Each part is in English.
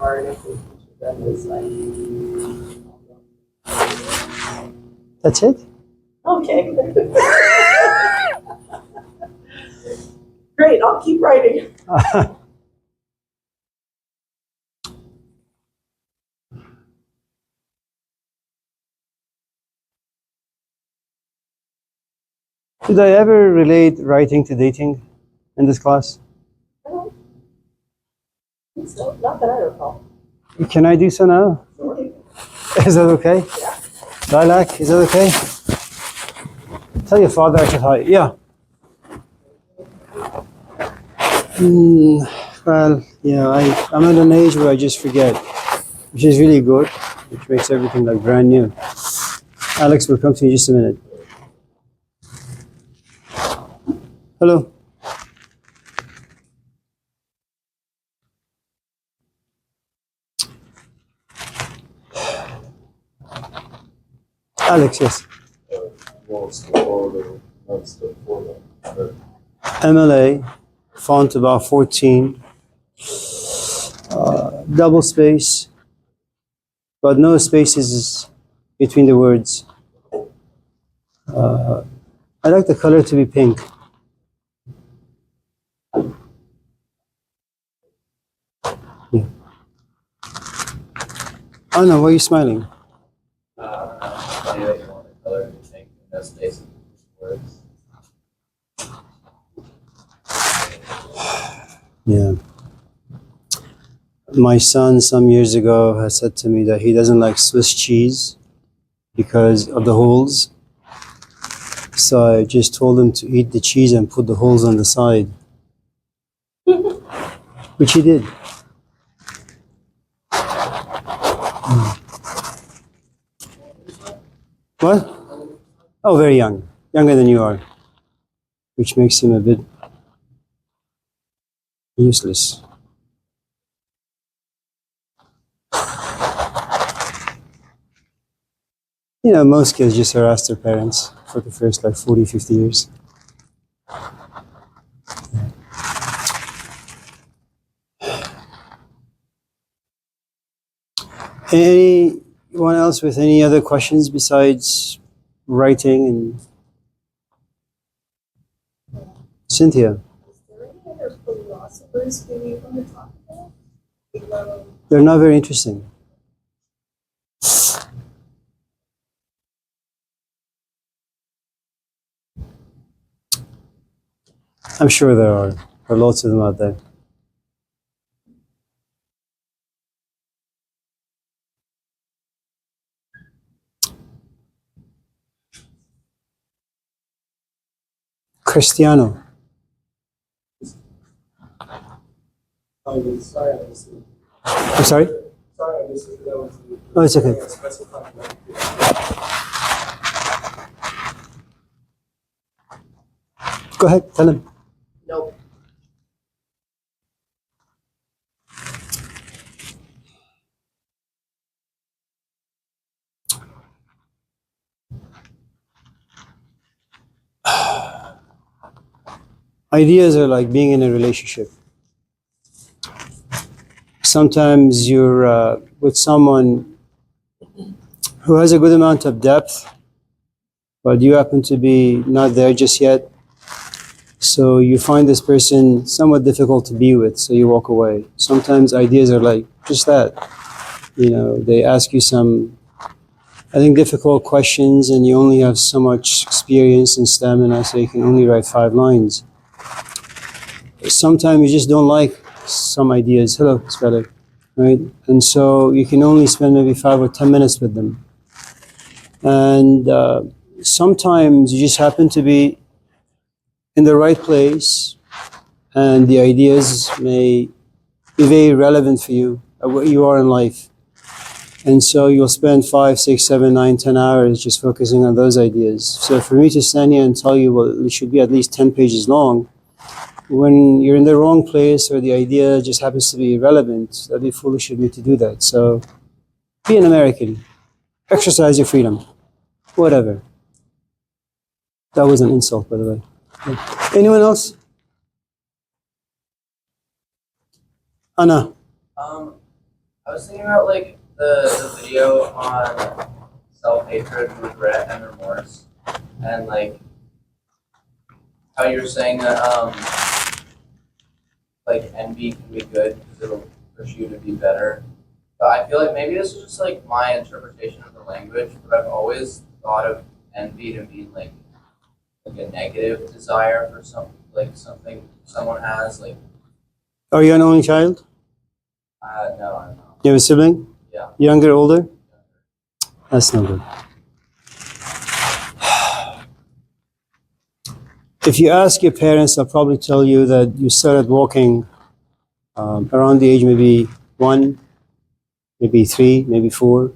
hard if we teach them this way. That's it? Okay. Great, I'll keep writing. Did I ever relate writing to dating in this class? I don't think so. Not that I recall. Can I do so now? Sorry. Is that okay? Yeah. Lilac, is that okay? Tell your father I said hi. Yeah. Well, yeah, I'm at an age where I just forget, which is really good, which makes everything like brand new. Alex will come to you in just a minute. Hello. Alex, yes. MLA, font about 14, double space, but no spaces between the words. I like the color to be pink. Yeah. Oh no, why are you smiling? Yeah. My son some years ago has said to me that he doesn't like Swiss cheese because of the holes. So I just told him to eat the cheese and put the holes on the side. Which he did. What? Oh, very young. Younger than you are. Which makes him a bit useless. You know, most kids just harass their parents for the first like 40, 50 years. Anyone else with any other questions besides writing and Cynthia? Is there any other philosophers who you want to talk about? They're not very interesting. I'm sure there are. There are lots of them out there. Cristiano. I'm sorry, I missed it. I'm sorry? Sorry, I missed it. That was Oh, it's okay. Go ahead, tell him. Nope. Ideas are like being in a relationship. Sometimes you're with someone who has a good amount of depth, but you happen to be not there just yet. So you find this person somewhat difficult to be with, so you walk away. Sometimes ideas are like just that. You know, they ask you some, I think, difficult questions, and you only have so much experience and stamina, so you can only write 5 lines. Sometimes you just don't like some ideas. Hello, Spelling. Right? And so you can only spend maybe 5 or 10 minutes with them. And sometimes you just happen to be in the right place, and the ideas may be very relevant for you, where you are in life. And so you'll spend 5, 6, 7, 9, 10 hours just focusing on those ideas. So for me to stand here and tell you, well, it should be at least 10 pages long, when you're in the wrong place or the idea just happens to be irrelevant, that'd be foolish of me to do that. So be an American. Exercise your freedom. Whatever. That was an insult, by the way. Anyone else? Anna. I was thinking about like the video on self-hatred, regret, and remorse, and like how you're saying that like envy can be good because it'll push you to be better. But I feel like maybe this is just like my interpretation of the language, but I've always thought of envy to mean like a negative desire for something someone has. Like, Are you an only child? no, I'm not. You have a sibling? Yeah. Younger, older? That's no good. If you ask your parents, they'll probably tell you that you started walking around the age maybe 1, maybe 3, maybe 4.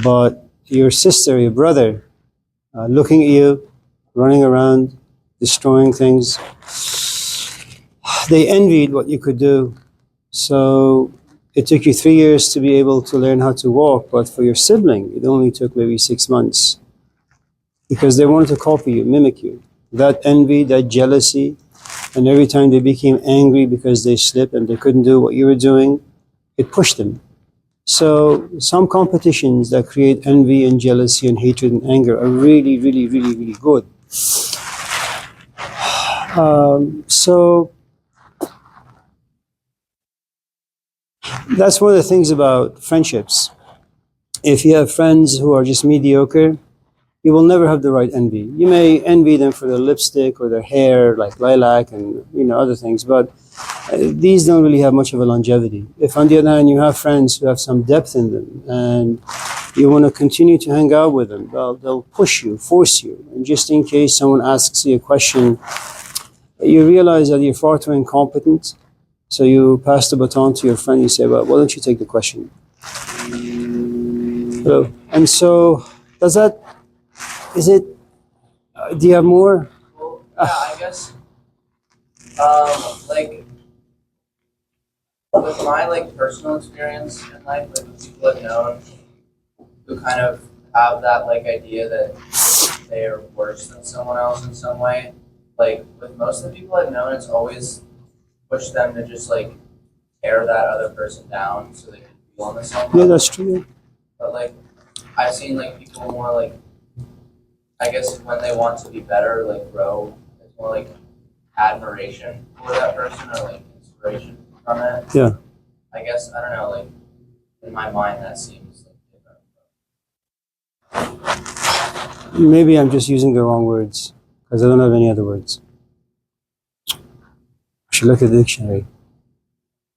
But your sister, your brother, looking at you, running around, destroying things, they envied what you could do. So it took you 3 years to be able to learn how to walk, but for your sibling, it only took maybe 6 months because they wanted to copy you, mimic you. That envy, that jealousy, and every time they became angry because they slipped and they couldn't do what you were doing, it pushed them. So some competitions that create envy and jealousy and hatred and anger are really, really, really, really good. So that's one of the things about friendships. If you have friends who are just mediocre, you will never have the right envy. You may envy them for their lipstick or their hair, like lilac and other things, but these don't really have much of a longevity. If on the other hand you have friends who have some depth in them and you want to continue to hang out with them, they'll push you, force you, and just in case someone asks you a question, you realize that you're far too incompetent, so you pass the baton to your friend. You say, "Well, why don't you take the question?" Hello. And so, is it? Do you have more? Well, yeah, I guess. Like with my like personal experience in life, like with people I've known who kind of have that like idea that they are worse than someone else in some way. Like with most of the people I've known, it's always pushed them to just like tear that other person down so they can feel on the same level. Yeah, that's true. But like I've seen like people more like, I guess when they want to be better, like grow, it's more like admiration for that person or like inspiration from it. Yeah. I guess I don't know, like in my mind that seems like different. Maybe I'm just using the wrong words because I don't have any other words. I should look at the dictionary.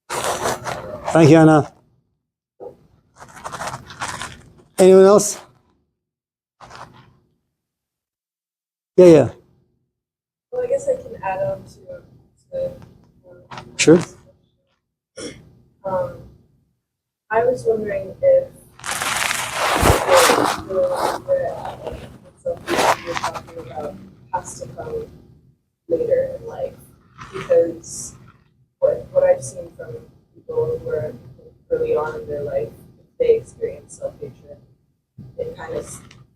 Thank you, Anna. Anyone else? Yeah. Well, I guess I can add on to Sure. I was wondering if the regret something you're talking about has to come later in life, because what I've seen from people who are early on in their life, if they experience self-hatred, it kind of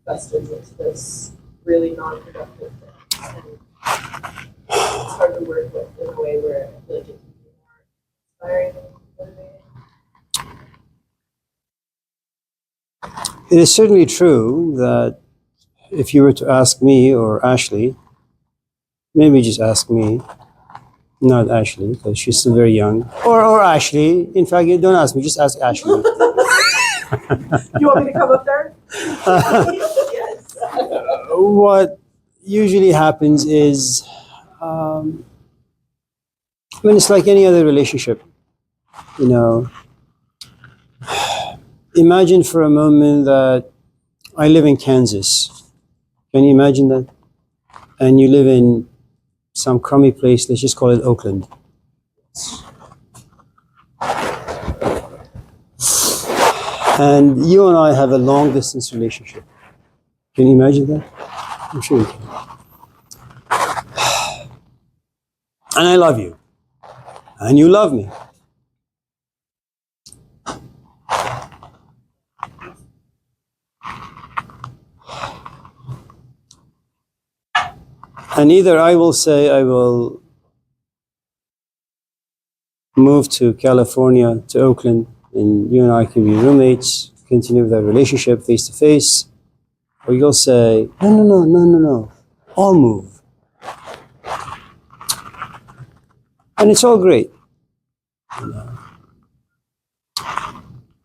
festers into this really non-productive thing. And it's hard to work with in a way where I feel like it can be more inspiring and motivating. It is certainly true that if you were to ask me or Ashley, maybe just ask me, not Ashley, because she's still very young. Or Ashley. In fact, you don't ask me, just ask Ashley. You want me to come up there? Yes. What usually happens is, it's like any other relationship, Imagine for a moment that I live in Kansas. Can you imagine that? And you live in some crummy place, let's just call it Oakland. And you and I have a long distance relationship. Can you imagine that? I'm sure you can. And I love you. And you love me. And either I will say I will move to California, to Oakland, and you and I can be roommates, continue with our relationship face to face, or you'll say, no, I'll move. And it's all great.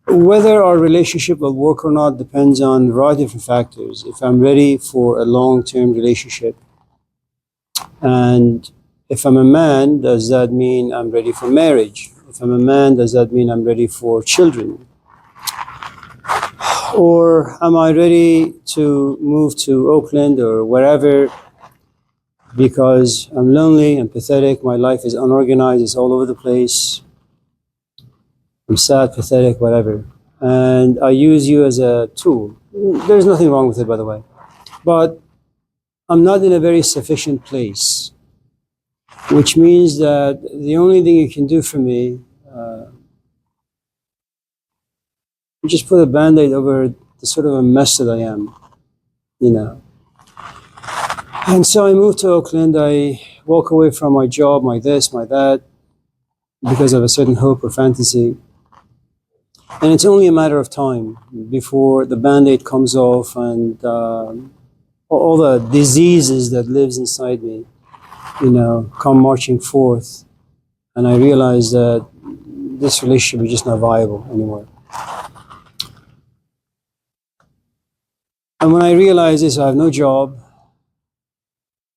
Whether our relationship will work or not depends on a variety of different factors. If I'm ready for a long-term relationship, and if I'm a man, does that mean I'm ready for marriage? If I'm a man, does that mean I'm ready for children? Or am I ready to move to Oakland or wherever because I'm lonely, I'm pathetic, my life is unorganized, it's all over the place, I'm sad, pathetic, whatever. And I use you as a tool. There's nothing wrong with it, by the way. But I'm not in a very sufficient place, which means that the only thing you can do for me, you just put a Band-Aid over the sort of a mess that I am, you know. And so I moved to Oakland. I walk away from my job, my this, my that, because of a certain hope or fantasy. And it's only a matter of time before the Band-Aid comes off and all the diseases that lives inside me, you know, come marching forth. And I realize that this relationship is just not viable anymore. And when I realize this, I have no job,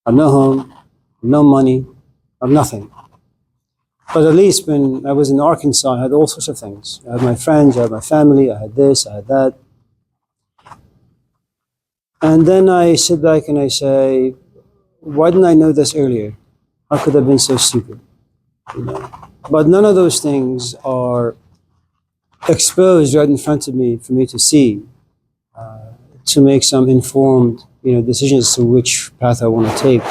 I have no home, I have no money, I have nothing. But at least when I was in Arkansas, I had all sorts of things. I had my friends, I had my family, I had this, I had that. And then I sit back and I say, why didn't I know this earlier? How could I have been so stupid? You know? But none of those things are exposed right in front of me for me to see, to make some informed, you know, decisions as to which path I want to take.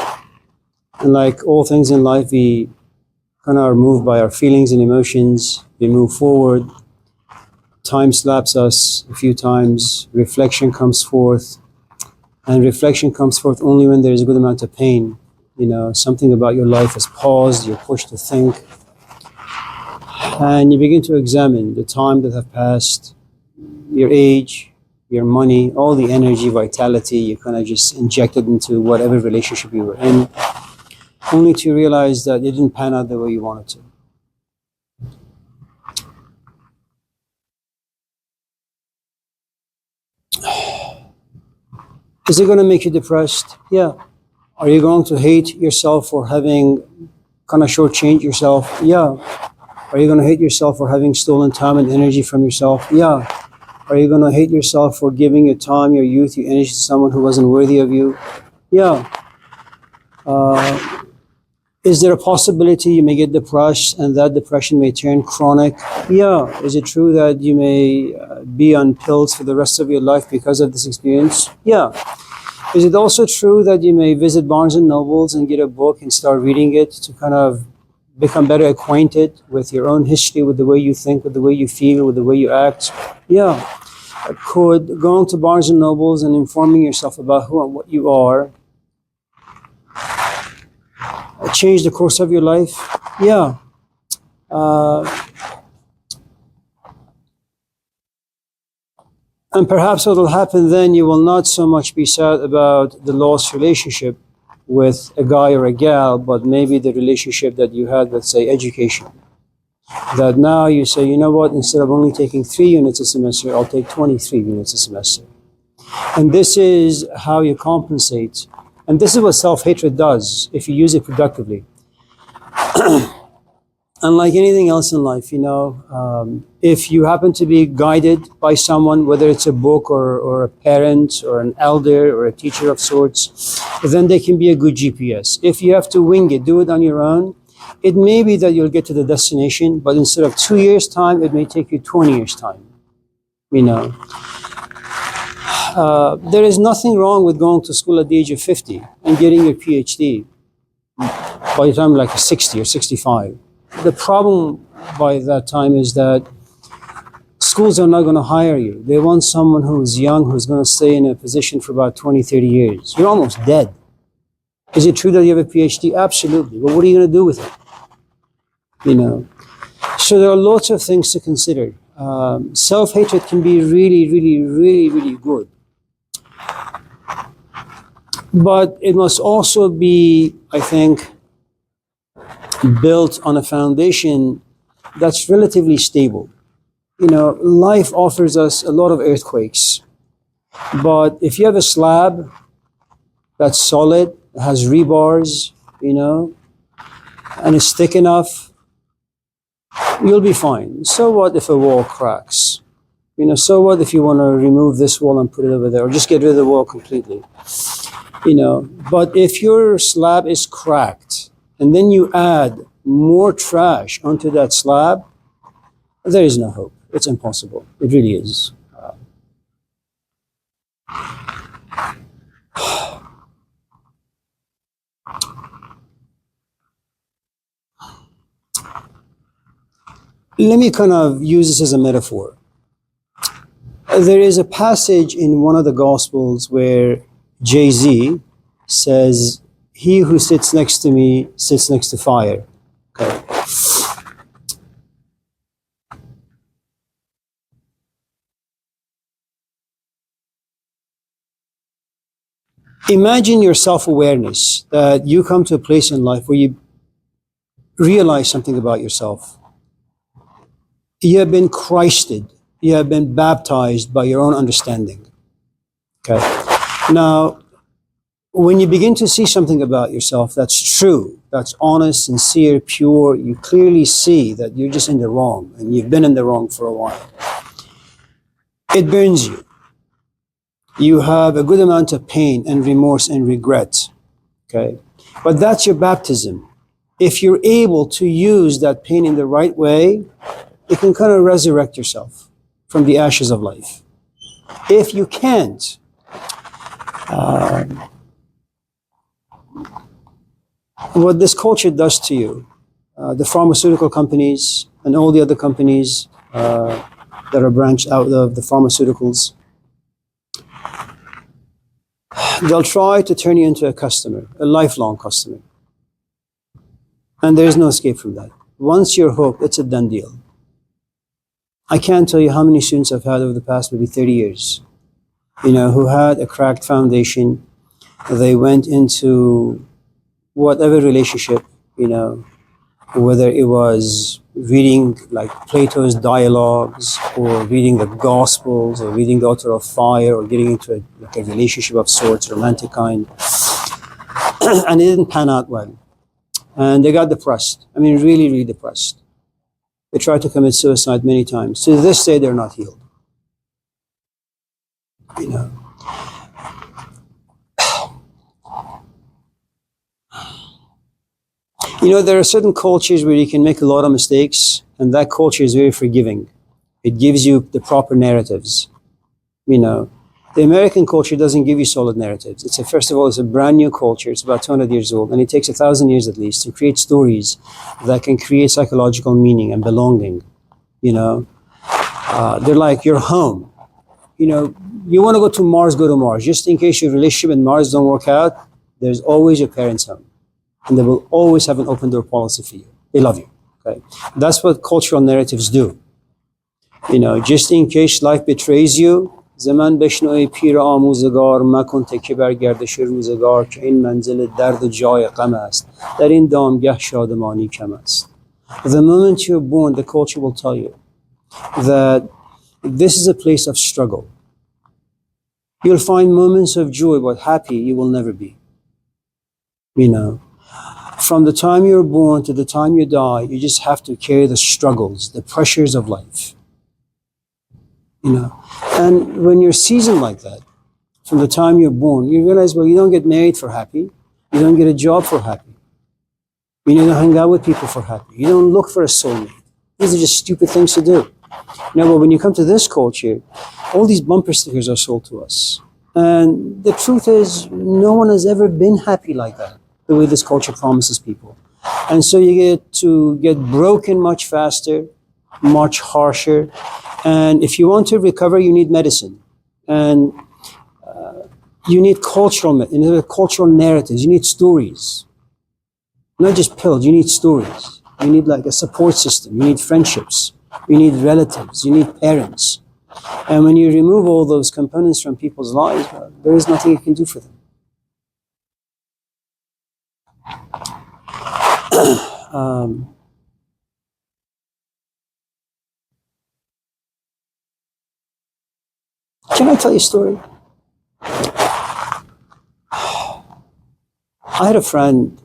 And like all things in life, we kind of are moved by our feelings and emotions. We move forward. Time slaps us a few times. Reflection comes forth. And reflection comes forth only when there is a good amount of pain. You know, something about your life has paused. You're pushed to think. And you begin to examine the time that have passed, your age, your money, all the energy, vitality, you kind of just injected into whatever relationship you were in, only to realize that it didn't pan out the way you wanted to. Is it going to make you depressed? Yeah. Are you going to hate yourself for having kind of shortchanged yourself? Yeah. Are you going to hate yourself for having stolen time and energy from yourself? Yeah. Are you going to hate yourself for giving your time, your youth, your energy to someone who wasn't worthy of you? Yeah. Is there a possibility you may get depressed and that depression may turn chronic? Yeah. Is it true that you may be on pills for the rest of your life because of this experience? Yeah. Is it also true that you may visit Barnes and Nobles and get a book and start reading it to kind of become better acquainted with your own history, with the way you think, with the way you feel, with the way you act? Yeah. Could going to Barnes and Nobles and informing yourself about who and what you are change the course of your life? Yeah. And perhaps what will happen then, you will not so much be sad about the lost relationship with a guy or a gal, but maybe the relationship that you had with, say, education. That now you say, you know what, instead of only taking 3 units a semester, I'll take 23 units a semester. And this is how you compensate. And this is what self-hatred does if you use it productively. Unlike anything else in life, you know, if you happen to be guided by someone, whether it's a book or a parent or an elder or a teacher of sorts, then they can be a good GPS. If you have to wing it, do it on your own, it may be that you'll get to the destination, but instead of 2 years' time, it may take you 20 years' time, you know. There is nothing wrong with going to school at the age of 50 and getting your PhD by the time like 60 or 65. The problem by that time is that schools are not going to hire you. They want someone who's young, who's going to stay in a position for about 20, 30 years. You're almost dead. Is it true that you have a PhD? Absolutely. But what are you going to do with it? You know. So there are lots of things to consider. self-hatred can be really, really, really, really good. But it must also be, I think, built on a foundation that's relatively stable. You know, life offers us a lot of earthquakes. But if you have a slab that's solid, has rebars, you know, and is thick enough, you'll be fine. So what if a wall cracks? You know, so what if you want to remove this wall and put it over there, or just get rid of the wall completely? You know, but if your slab is cracked and then you add more trash onto that slab, there is no hope. It's impossible. It really is. Let me kind of use this as a metaphor. There is a passage in one of the Gospels where Jay-Z says, "He who sits next to me sits next to fire." Okay. Imagine your self-awareness, that you come to a place in life where you realize something about yourself. You have been Christed. You have been baptized by your own understanding. Okay. Now, when you begin to see something about yourself that's true, that's honest, sincere, pure, you clearly see that you're just in the wrong, and you've been in the wrong for a while. It burns you. You have a good amount of pain and remorse and regret. Okay. But that's your baptism. If you're able to use that pain in the right way, it can kind of resurrect yourself from the ashes of life. If you can't, what this culture does to you, the pharmaceutical companies and all the other companies that are branched out of the pharmaceuticals, they'll try to turn you into a customer, a lifelong customer. And there's no escape from that. Once you're hooked, it's a done deal. I can't tell you how many students I've had over the past maybe 30 years, you know, who had a cracked foundation. They went into whatever relationship, you know, whether it was reading like Plato's dialogues, or reading the Gospels, or reading the Author of Fire, or getting into a relationship of sorts, romantic kind, and it didn't pan out well. And they got depressed. I mean, really, really depressed. They tried to commit suicide many times. To this day, they're not healed. You know. You know, there are certain cultures where you can make a lot of mistakes, and that culture is very forgiving. It gives you the proper narratives. You know, the American culture doesn't give you solid narratives. First of all, it's a brand new culture. It's about 200 years old, and it takes 1,000 years at least to create stories that can create psychological meaning and belonging. You know, they're like your home. You know, you want to go to Mars, go to Mars. Just in case your relationship in Mars don't work out, there's always your parents' home. And they will always have an open door policy for you. They love you. Okay, that's what cultural narratives do. You know, just in case life betrays you, زمن بشنوی پیر آموزگار مکن تکیه بر گردش روزگار که این منزل درد و جای غم است در این دامگه شادمانی کم است. The moment you're born, the culture will tell you that this is a place of struggle. You'll find moments of joy, but happy you will never be. You know, from the time you're born to the time you die, you just have to carry the struggles, the pressures of life. You know, and when you're seasoned like that, from the time you're born, you realize, well, you don't get married for happy. You don't get a job for happy. You don't hang out with people for happy. You don't look for a soulmate. These are just stupid things to do. You know, but when you come to this culture, all these bumper stickers are sold to us. And the truth is, no one has ever been happy like that, the way this culture promises people. And so you get to get broken much faster, much harsher. And if you want to recover, you need medicine. And you need cultural narratives. You need stories. Not just pills, you need stories. You need like a support system. You need friendships. you need relatives, you need parents. And when you remove all those components from people's lives, well, there is nothing you can do for them. Can I tell you a story? I had a friend.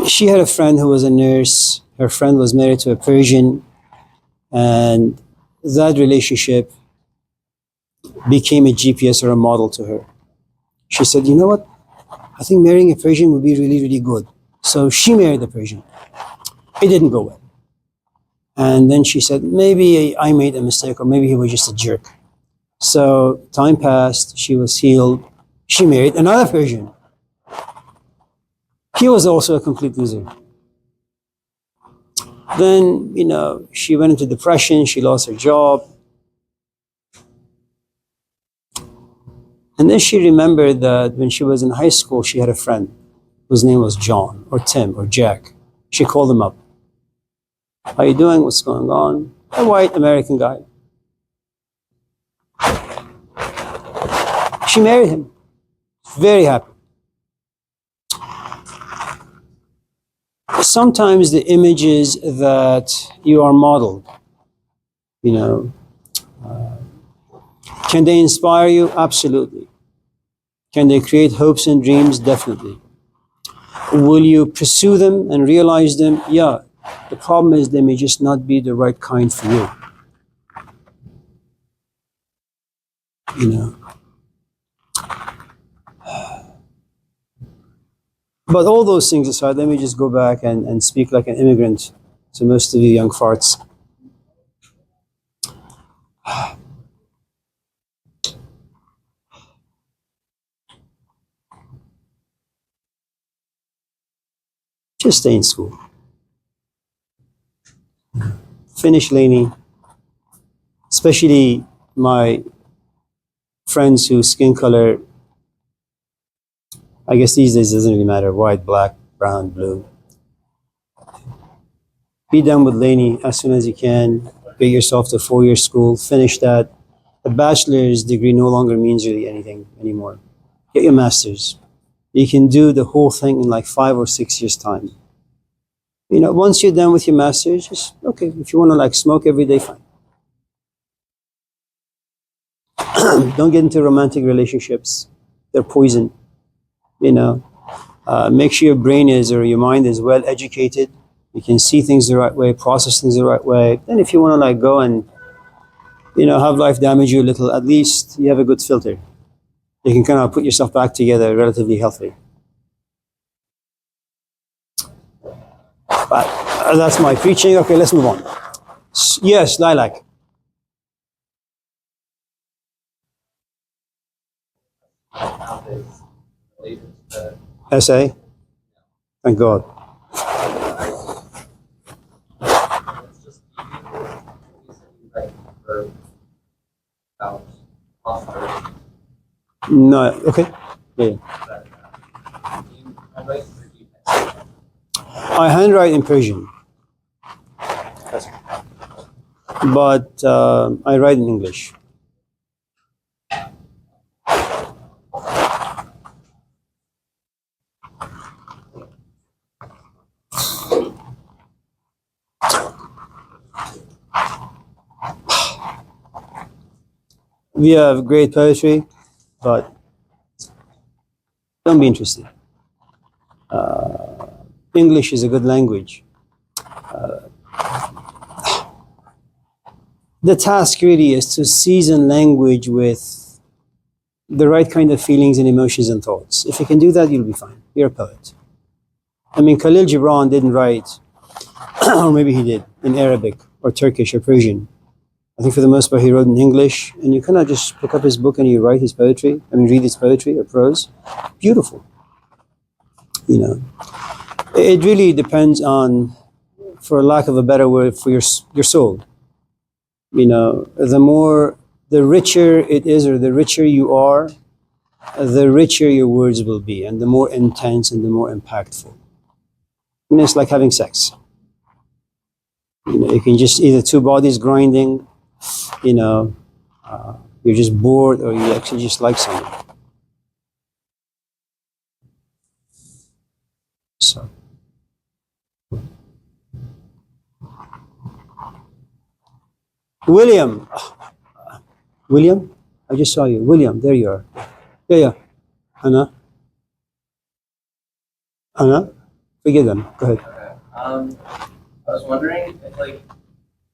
She had a friend who was a nurse. Her friend was married to a Persian, and that relationship became a GPS or a model to her. She said, "You know what? I think marrying a Persian would be really, really good." So she married a Persian. It didn't go well. And then she said, maybe I made a mistake, or maybe he was just a jerk. So time passed, she was healed. She married another Persian. He was also a complete loser. Then, she went into depression, she lost her job. And then she remembered that when she was in high school, she had a friend whose name was John, or Tim, or Jack. She called him up. How you doing? What's going on? A white American guy. She married him. Very happy. Sometimes the images that you are modeled, can they inspire you? Absolutely. Can they create hopes and dreams? Definitely. Will you pursue them and realize them? Yeah. The problem is they may just not be the right kind for you. But all those things aside, let me just go back and speak like an immigrant to most of you young farts. Just stay in school. Finish Laney, especially my friends whose skin color, I guess these days doesn't really matter, white, black, brown, blue. Be done with Laney as soon as you can. Get yourself to a 4-year school, finish that. A bachelor's degree no longer means really anything anymore. Get your master's. You can do the whole thing in like 5 or 6 years' time. Once you're done with your master's, just, okay, if you want to like smoke every day, fine. Don't get into romantic relationships. They're poison. Make sure your brain is, or your mind is well educated. You can see things the right way, process things the right way. Then if you want to like go and, have life damage you a little, at least you have a good filter. You can kind of put yourself back together relatively healthy. But that's my preaching. Okay, let's move on. Yes, Lilac. Essay? Thank God. No, okay. Yeah. I handwrite in Persian, but I write in English. We have great poetry, but don't be interested. English is a good language. The task really is to season language with the right kind of feelings and emotions and thoughts. If you can do that, you'll be fine. You're a poet. I mean, Khalil Gibran didn't write, or maybe he did, in Arabic or Turkish or Persian. I think for the most part he wrote in English, and you cannot just pick up his book and you write his poetry. Read his poetry or prose. Beautiful. It really depends on, for lack of a better word, for your soul. The richer it is, or the richer you are, the richer your words will be, and the more intense and the more impactful. It's like having sex. You can just either two bodies grinding, you're just bored, or you actually just like someone. So. William. William? I just saw you. William, there you are. Yeah. Anna? Forgive them. Go ahead. Okay. I was wondering if like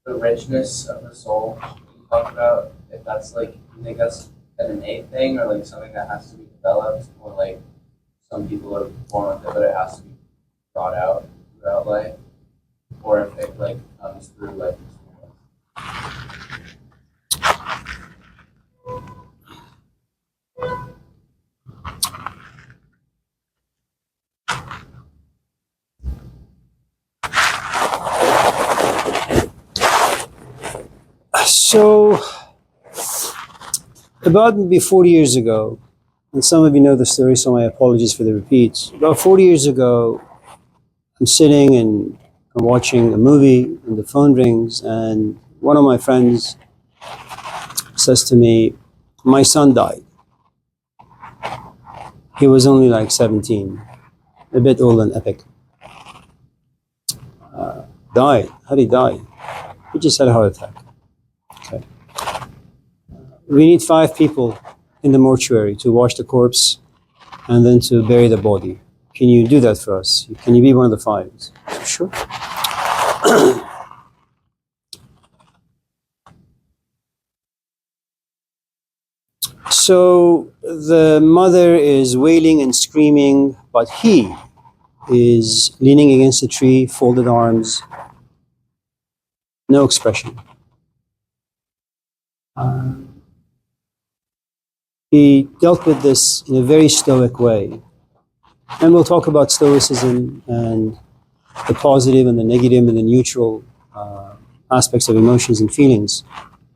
the richness of the soul you talk about, if that's like you think that's an innate thing or like something that has to be developed, or like some people are born with it but it has to be brought out throughout life, or if it like comes through life experience. So, about maybe 40 years ago, and some of you know the story, so my apologies for the repeats. About 40 years ago, I'm sitting and I'm watching a movie, and the phone rings, and one of my friends says to me, "My son died. He was only like 17, a bit old and epic. Died. How did he die? He just had a heart attack. Okay. We need 5 people in the mortuary to wash the corpse and then to bury the body. Can you do that for us? Can you be one of the 5? Sure. So the mother is wailing and screaming, but he is leaning against a tree, folded arms, no expression. He dealt with this in a very stoic way. And we'll talk about stoicism and the positive and the negative and the neutral aspects of emotions and feelings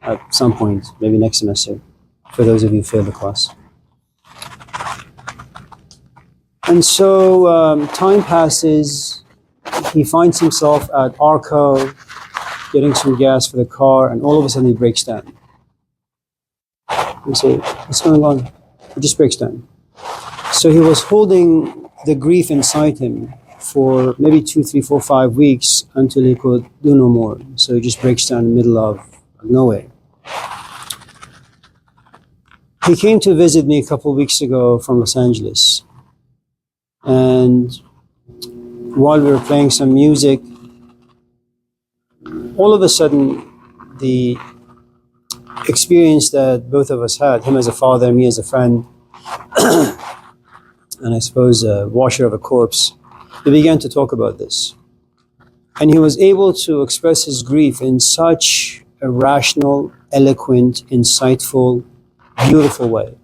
at some point, maybe next semester, for those of you who failed the class. And so time passes. He finds himself at Arco, getting some gas for the car, and all of a sudden he breaks down. You say, what's going on? He just breaks down. So he was holding the grief inside him for maybe 2, 3, 4, 5 weeks until he could do no more. So he just breaks down in the middle of nowhere. He came to visit me a couple of weeks ago from Los Angeles. And while we were playing some music, all of a sudden, the experience that both of us had, him as a father, me as a friend, and I suppose a washer of a corpse, we began to talk about this. And he was able to express his grief in such a rational, eloquent, insightful, beautiful way.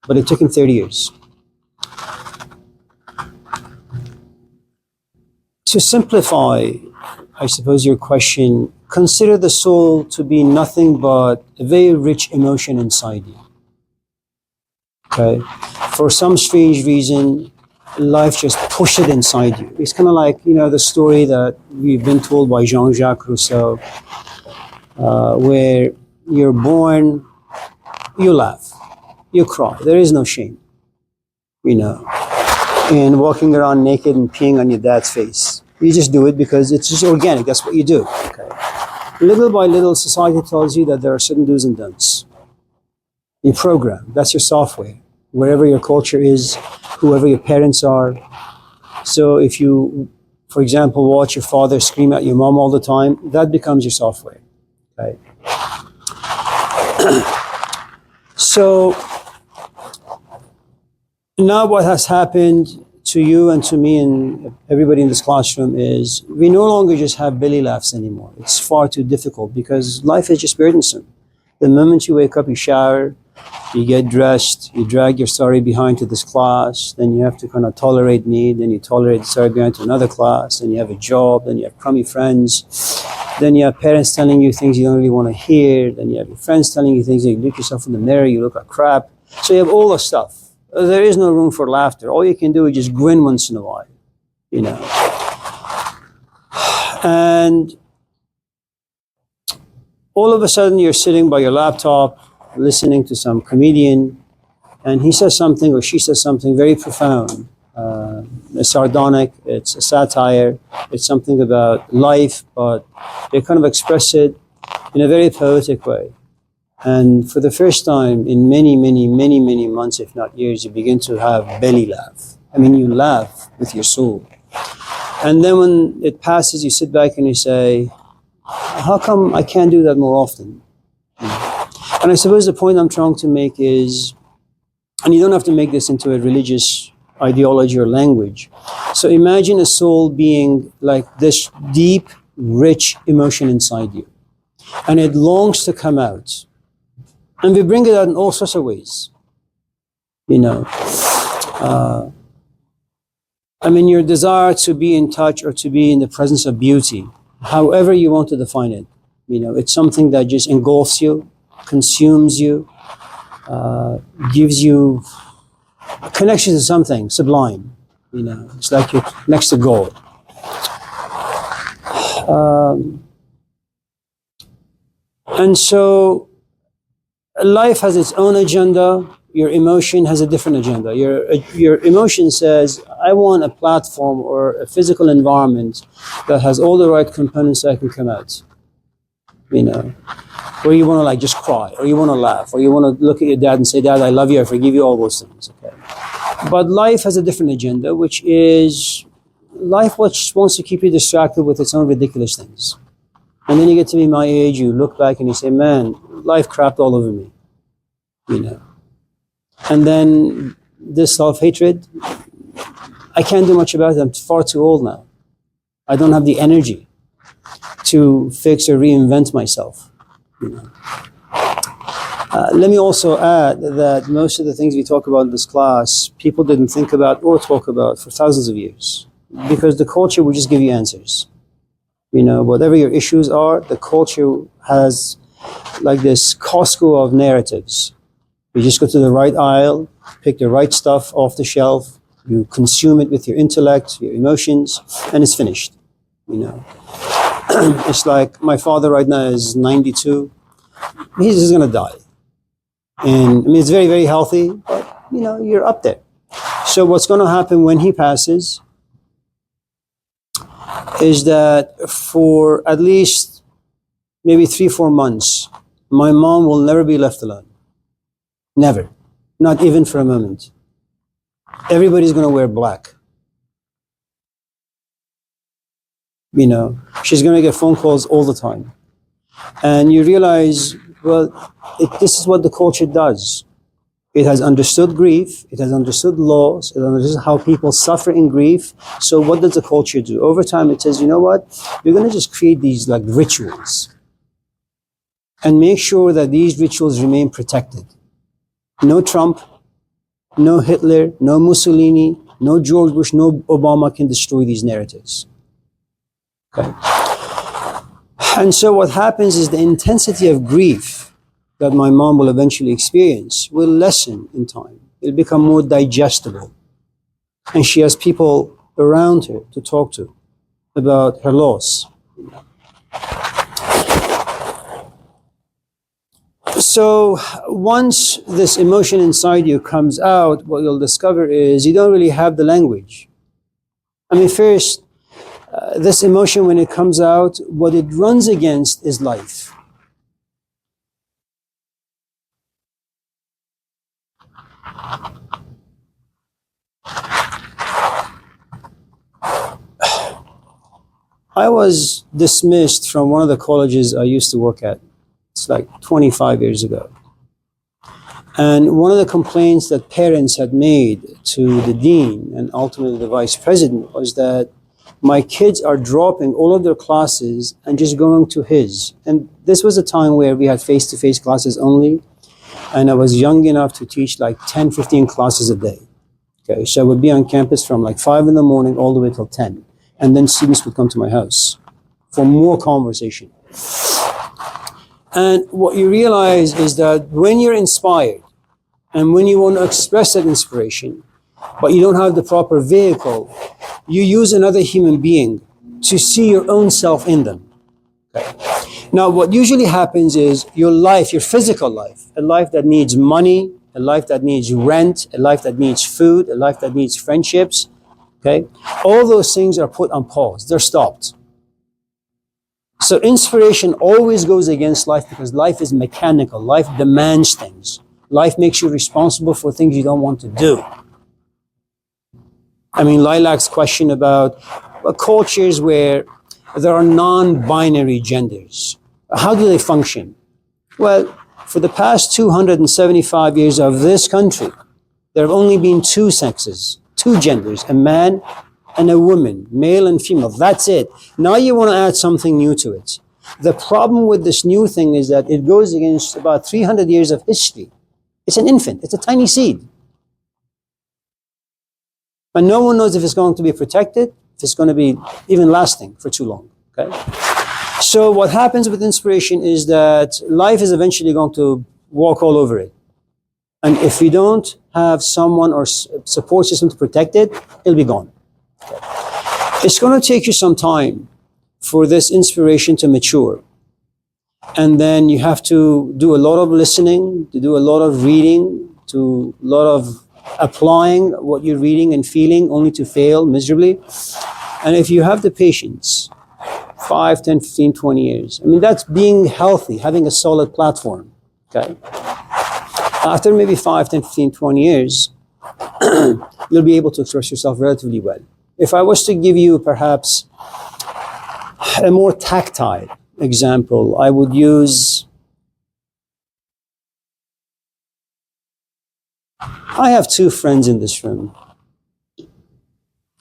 But it took him 30 years. To simplify, I suppose, your question, consider the soul to be nothing but a very rich emotion inside you. Okay? For some strange reason, life just pushed it inside you. It's kind of like, the story that we've been told by Jean-Jacques Rousseau, where you're born, you laugh, you cry. There is no shame, and walking around naked and peeing on your dad's face. You just do it because it's just organic. That's what you do. Okay. Little by little, society tells you that there are certain do's and don'ts. You program. That's your software. Wherever your culture is, whoever your parents are. So if you, for example, watch your father scream at your mom all the time, that becomes your software. Okay. So now what has happened to you and to me and everybody in this classroom is we no longer just have belly laughs anymore. It's far too difficult because life is just burdensome. The moment you wake up, you shower, you get dressed, you drag your story behind to this class, then you have to kind of tolerate me, then you tolerate the story behind to another class, then you have a job, then you have crummy friends, then you have parents telling you things you don't really want to hear, then you have your friends telling you things, you look yourself in the mirror, you look like crap. So you have all the stuff. There is no room for laughter. All you can do is just grin once in a while, And all of a sudden you're sitting by your laptop listening to some comedian, and he says something or she says something very profound. It's sardonic, it's a satire, it's something about life, but they kind of express it in a very poetic way. And for the first time in many, many, many, many months, if not years, you begin to have belly laugh. I mean, you laugh with your soul. And then when it passes, you sit back and you say, how come I can't do that more often? And I suppose the point I'm trying to make is, and you don't have to make this into a religious ideology or language. So imagine a soul being like this deep, rich emotion inside you. And it longs to come out. And we bring it out in all sorts of ways. You know, I mean, your desire to be in touch or to be in the presence of beauty, however you want to define it. You know, it's something that just engulfs you, consumes you, gives you a connection to something sublime. You know, it's like you're next to God. And so life has its own agenda. Your emotion has a different agenda. Your emotion says, I want a platform or a physical environment that has all the right components so I can come out. You know, where you want to like just cry, or you want to laugh, or you want to look at your dad and say, Dad, I love you, I forgive you, all those things. Okay. But life has a different agenda, which is life which wants to keep you distracted with its own ridiculous things. And then you get to be my age, you look back and you say, man, life crapped all over me. You know. And then this self-hatred, I can't do much about it. I'm far too old now. I don't have the energy to fix or reinvent myself. You know. Let me also add that most of the things we talk about in this class, people didn't think about or talk about for thousands of years, because the culture will just give you answers. You know, whatever your issues are, the culture has like this Costco of narratives. You just go to the right aisle, pick the right stuff off the shelf, you consume it with your intellect, your emotions, and it's finished. You know, it's like my father right now is 92. He's just gonna die. And I mean, it's very, very healthy, but you know, you're up there. So what's gonna happen when he passes is that for at least maybe 3-4 months, my mom will never be left alone. Never. Not even for a moment. Everybody's going to wear black. You know, she's going to get phone calls all the time. And you realize, well, this is what the culture does. It has understood grief, it has understood loss, it understood how people suffer in grief. So what does the culture do? Over time it says, you know what? We're going to just create these like rituals and make sure that these rituals remain protected. No Trump, no Hitler, no Mussolini, no George Bush, no Obama can destroy these narratives. Okay. And so what happens is the intensity of grief that my mom will eventually experience will lessen in time. It'll become more digestible. And she has people around her to talk to about her loss. So once this emotion inside you comes out, what you'll discover is you don't really have the language. I mean, first, this emotion, when it comes out, what it runs against is life. I was dismissed from one of the colleges I used to work at. It's like 25 years ago. And one of the complaints that parents had made to the dean and ultimately the vice president was that my kids are dropping all of their classes and just going to his. And this was a time where we had face-to-face classes only. And I was young enough to teach like 10, 15 classes a day. Okay, so I would be on campus from like 5 in the morning all the way till 10. And then students would come to my house for more conversation. And what you realize is that when you're inspired and when you want to express that inspiration, but you don't have the proper vehicle, you use another human being to see your own self in them. Okay. Now, what usually happens is your life, your physical life, a life that needs money, a life that needs rent, a life that needs food, a life that needs friendships, okay? All those things are put on pause. They're stopped. So inspiration always goes against life because life is mechanical. Life demands things. Life makes you responsible for things you don't want to do. I mean, Lilac's question about cultures where there are non-binary genders. How do they function? Well, for the past 275 years of this country, there have only been two sexes, two genders, a man and a woman, male and female. That's it. Now you want to add something new to it. The problem with this new thing is that it goes against about 300 years of history. It's an infant. It's a tiny seed. And no one knows if it's going to be protected, if it's going to be even lasting for too long. Okay? So what happens with inspiration is that life is eventually going to walk all over it. And if you don't have someone or support system to protect it, it'll be gone. It's going to take you some time for this inspiration to mature. And then you have to do a lot of listening, to do a lot of reading, to a lot of applying what you're reading and feeling, only to fail miserably. And if you have the patience, 5, 10, 15, 20 years, I mean, that's being healthy, having a solid platform, okay? After maybe 5, 10, 15, 20 years, you'll be able to express yourself relatively well. If I was to give you perhaps a more tactile example, I would use, I have two friends in this room.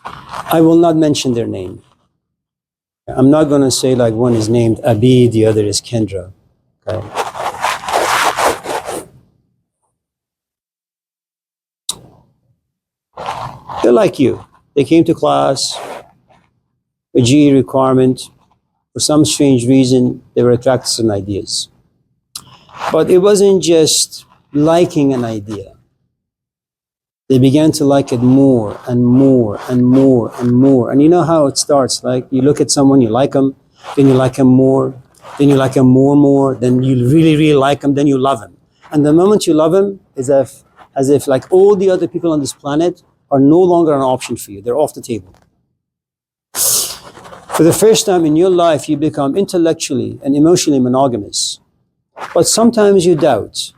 I will not mention their name. I'm not going to say like one is named Abid, the other is Kendra. Okay. They're like you. They came to class, a GE requirement. For some strange reason, they were attracted to certain ideas. But it wasn't just liking an idea. They began to like it more and more and more and more. And you know how it starts, like you look at someone, you like them, then you like them more, then you like them more and more, then you really, really like them, then you love them. And the moment you love them, is as if like all the other people on this planet are no longer an option for you. They're off the table. For the first time in your life, you become intellectually and emotionally monogamous. But sometimes you doubt.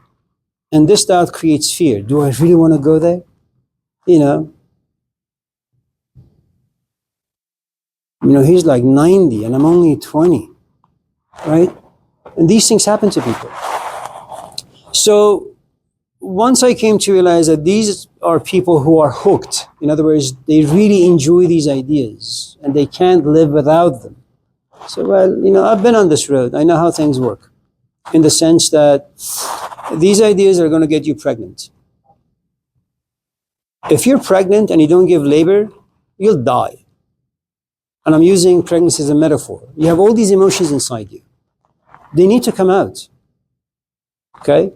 And this doubt creates fear. Do I really want to go there? You know, he's like 90 and I'm only 20, right? And these things happen to people. So once I came to realize that these are people who are hooked. In other words, they really enjoy these ideas and they can't live without them. So, well, you know, I've been on this road. I know how things work in the sense that these ideas are going to get you pregnant. If you're pregnant and you don't give labor, you'll die. And I'm using pregnancy as a metaphor. You have all these emotions inside you. They need to come out. Okay?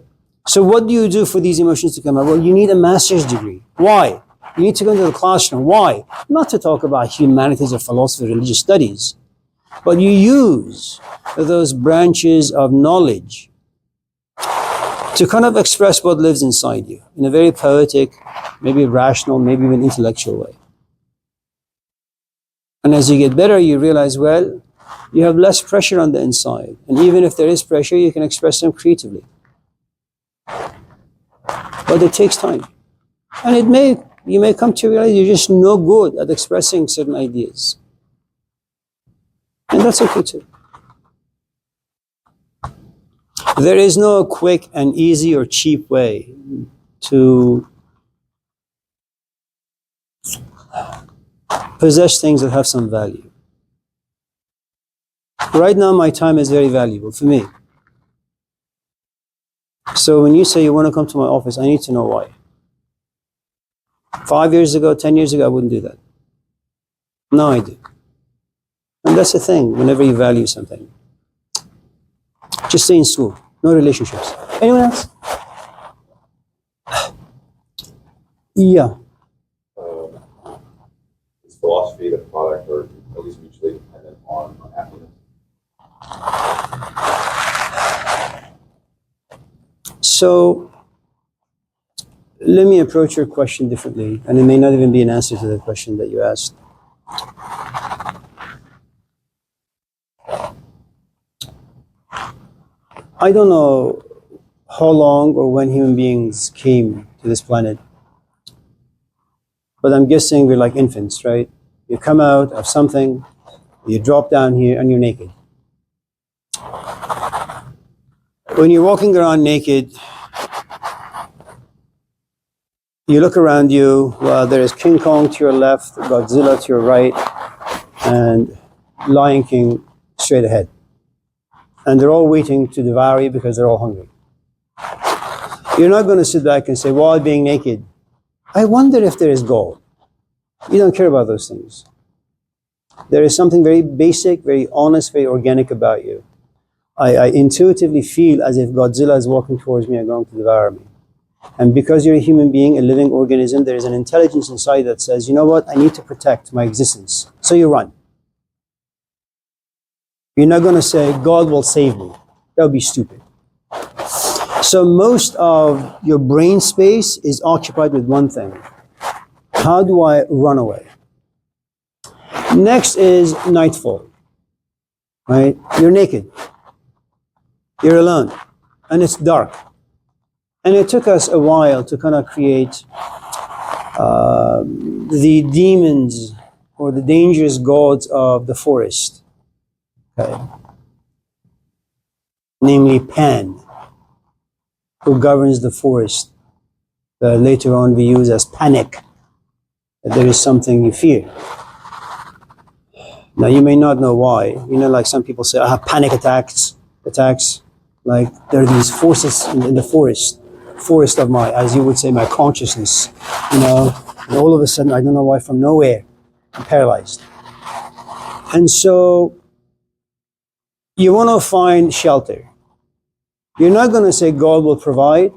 So what do you do for these emotions to come out? Well, you need a master's degree. Why? You need to go into the classroom. Why? Not to talk about humanities or philosophy, religious studies, but you use those branches of knowledge to kind of express what lives inside you in a very poetic, maybe rational, maybe even intellectual way. And as you get better, you realize, well, you have less pressure on the inside. And even if there is pressure, you can express them creatively. But it takes time. And you may come to realize you're just no good at expressing certain ideas. And that's okay too. There is no quick and easy or cheap way to possess things that have some value. Right now, my time is very valuable for me. So when you say you want to come to my office, I need to know why. 5 years ago, 10 years ago, I wouldn't do that. Now I do. And that's the thing, whenever you value something. Just stay in school, no relationships. Anyone else? Yeah. Is philosophy the product, or at least mutually dependent So let me approach your question differently, and it may not even be an answer to the question that you asked. I don't know how long or when human beings came to this planet, but I'm guessing we're like infants, right? You come out of something, you drop down here, and you're naked. When you're walking around naked, you look around you, well, there is King Kong to your left, Godzilla to your right, and Lion King straight ahead. And they're all waiting to devour you because they're all hungry. You're not going to sit back and say, while being naked, I wonder if there is gold. You don't care about those things. There is something very basic, very honest, very organic about you. I intuitively feel as if Godzilla is walking towards me and going to devour me. And because you're a human being, a living organism, there is an intelligence inside that says, you know what, I need to protect my existence. So you run. You're not going to say, God will save me. That would be stupid. So most of your brain space is occupied with one thing. How do I run away? Next is nightfall. Right? You're naked. You're alone. And it's dark. And it took us a while to kind of create the demons or the dangerous gods of the forest. Okay. Namely Pan, who governs the forest. That later on we use as panic. That there is something you fear. Now you may not know why. You know, like some people say, I have panic attacks. Like there are these forces in the forest of my, as you would say, my consciousness. You know, and all of a sudden, I don't know why, from nowhere, I'm paralyzed. And so you want to find shelter. You're not going to say God will provide.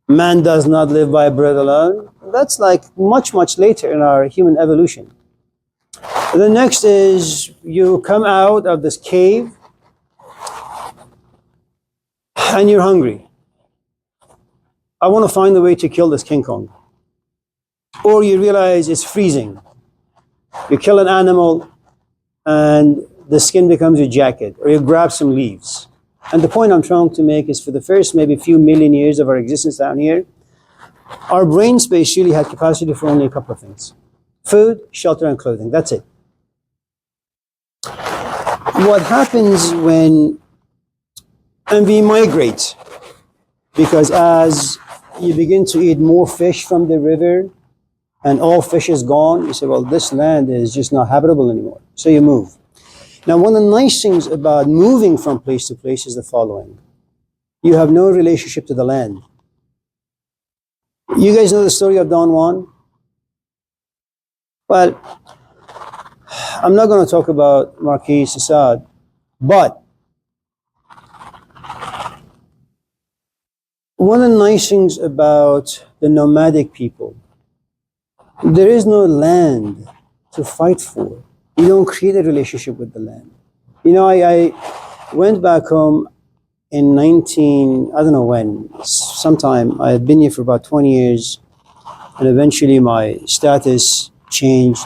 Man does not live by bread alone. That's like much, much later in our human evolution. The next is you come out of this cave and you're hungry. I want to find a way to kill this King Kong. Or you realize it's freezing. You kill an animal and the skin becomes your jacket, or you grab some leaves. And the point I'm trying to make is for the first maybe few million years of our existence down here, our brain space really had capacity for only a couple of things. Food, shelter, and clothing. That's it. What happens when, and we migrate, because as you begin to eat more fish from the river and all fish is gone, you say, well, this land is just not habitable anymore. So you move. Now, one of the nice things about moving from place to place is the following. You have no relationship to the land. You guys know the story of Don Juan? Well, I'm not going to talk about Marquis de Sade, but one of the nice things about the nomadic people, there is no land to fight for. You don't create a relationship with the land. You know, I went back home in I don't know when, sometime. I had been here for about 20 years, and eventually my status changed.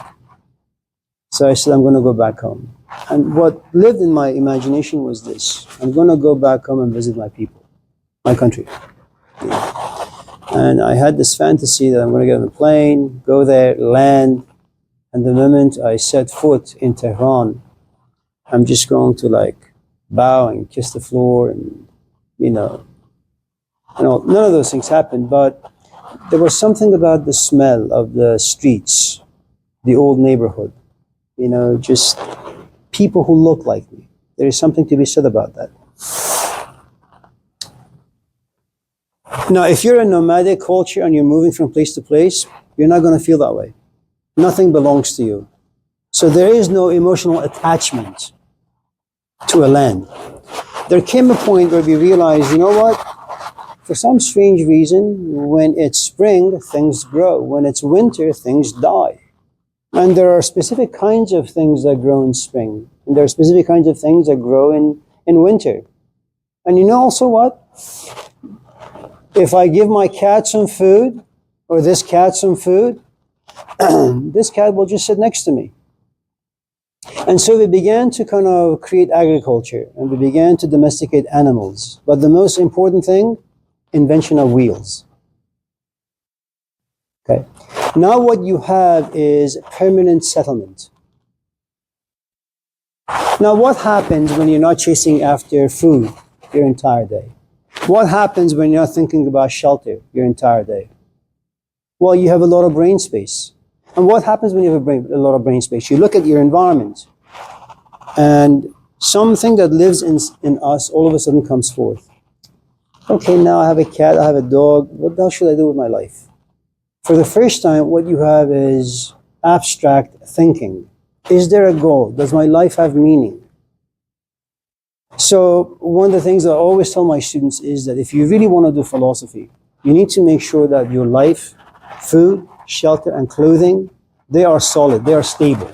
So I said, I'm going to go back home. And what lived in my imagination was this. I'm going to go back home and visit my people, my country. And I had this fantasy that I'm going to get on a plane, go there, land, and the moment I set foot in Tehran, I'm just going to like bow and kiss the floor and, you know, none of those things happened, but there was something about the smell of the streets, the old neighborhood, you know, just people who look like me. There is something to be said about that. Now, if you're a nomadic culture and you're moving from place to place, you're not going to feel that way. Nothing belongs to you. So there is no emotional attachment to a land. There came a point where we realized, you know what? For some strange reason, when it's spring, things grow. When it's winter, things die. And there are specific kinds of things that grow in spring. And there are specific kinds of things that grow in winter. And you know also what? If I give my cat some food, or this cat some food, this cat will just sit next to me. And so we began to kind of create agriculture, and we began to domesticate animals. But the most important thing, invention of wheels. Okay. Now what you have is permanent settlement. Now what happens when you're not chasing after food your entire day? What happens when you're not thinking about shelter your entire day? Well, you have a lot of brain space. And what happens when you have a lot of brain space? You look at your environment, and something that lives in us all of a sudden comes forth. Okay, now I have a cat, I have a dog. What the hell should I do with my life? For the first time, what you have is abstract thinking. Is there a goal? Does my life have meaning? So one of the things I always tell my students is that if you really want to do philosophy, you need to make sure that your life, food, shelter, and clothing, they are solid, they are stable.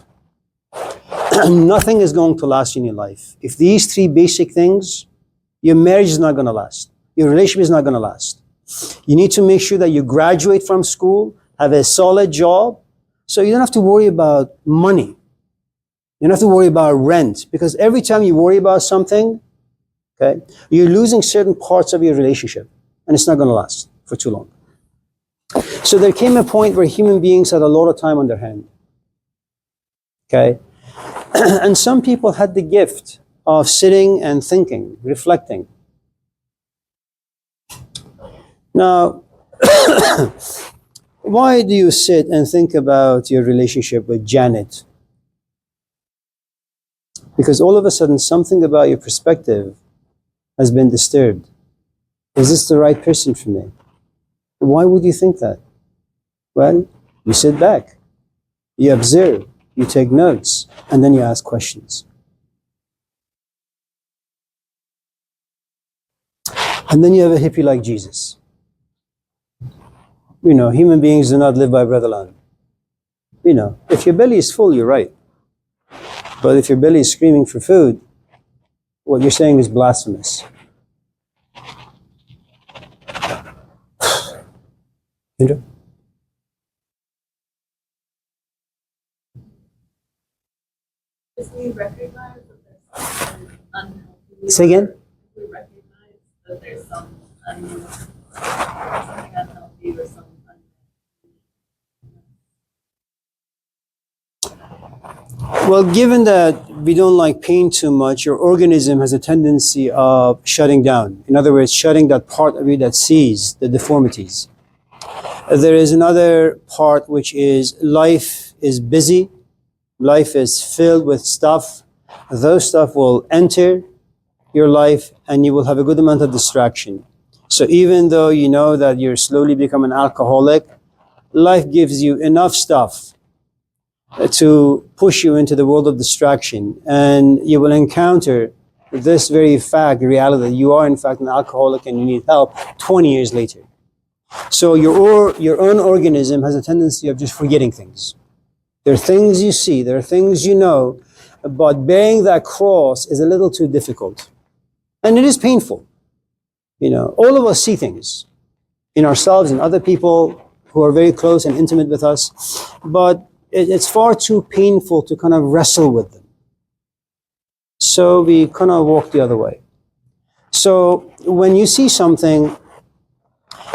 Nothing is going to last in your life. If these three basic things, your marriage is not going to last. Your relationship is not going to last. You need to make sure that you graduate from school, have a solid job, so you don't have to worry about money. You don't have to worry about rent, because every time you worry about something, okay, you're losing certain parts of your relationship, and it's not going to last for too long. So there came a point where human beings had a lot of time on their hand. Okay? And some people had the gift of sitting and thinking, reflecting. Now, why do you sit and think about your relationship with Janet? Because all of a sudden something about your perspective has been disturbed. Is this the right person for me? Why would you think that? Well, you sit back, you observe, you take notes, and then you ask questions. And then you have a hippie like Jesus. You know, human beings do not live by bread alone. You know, if your belly is full, you're right. But if your belly is screaming for food, what you're saying is blasphemous. You know? If we recognize that there's something unhealthy. Say again? If we recognize that there's something unhealthy or something Well, given that we don't like pain too much, your organism has a tendency of shutting down. In other words, shutting that part of you that sees the deformities. There is another part which is life is busy, life is filled with stuff. Those stuff will enter your life and you will have a good amount of distraction. So even though you know that you're slowly becoming an alcoholic, life gives you enough stuff to push you into the world of distraction, and you will encounter this very fact, reality, that you are in fact an alcoholic and you need help 20 years later. So your own organism has a tendency of just forgetting things. There are things you see, there are things you know, but bearing that cross is a little too difficult. And it is painful. You know, all of us see things in ourselves and other people who are very close and intimate with us, but it's far too painful to kind of wrestle with them. So we kind of walk the other way. So when you see something,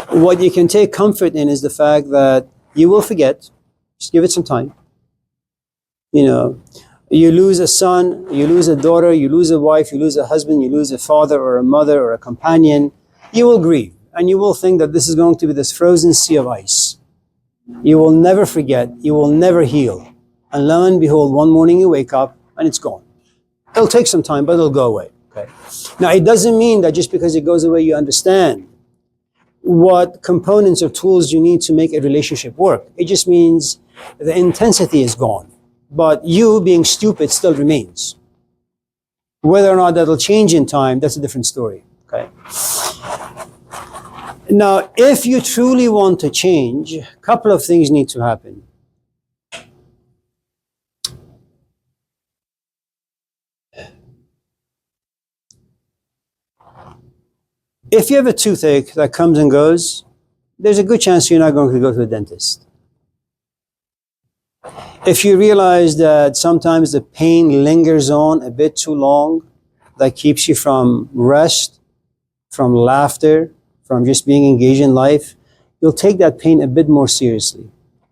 what you can take comfort in is the fact that you will forget. Just give it some time. You know, you lose a son, you lose a daughter, you lose a wife, you lose a husband, you lose a father or a mother or a companion. You will grieve, and you will think that this is going to be this frozen sea of ice. You will never forget, you will never heal. And lo and behold, one morning you wake up and it's gone. It'll take some time, but it'll go away. Okay. Now, it doesn't mean that just because it goes away, you understand what components or tools you need to make a relationship work. It just means the intensity is gone. But you being stupid still remains. Whether or not that'll change in time, that's a different story. Okay. Now, if you truly want to change, a couple of things need to happen. If you have a toothache that comes and goes, there's a good chance you're not going to go to a dentist. If you realize that sometimes the pain lingers on a bit too long, that keeps you from rest, from laughter, from just being engaged in life, you'll take that pain a bit more seriously.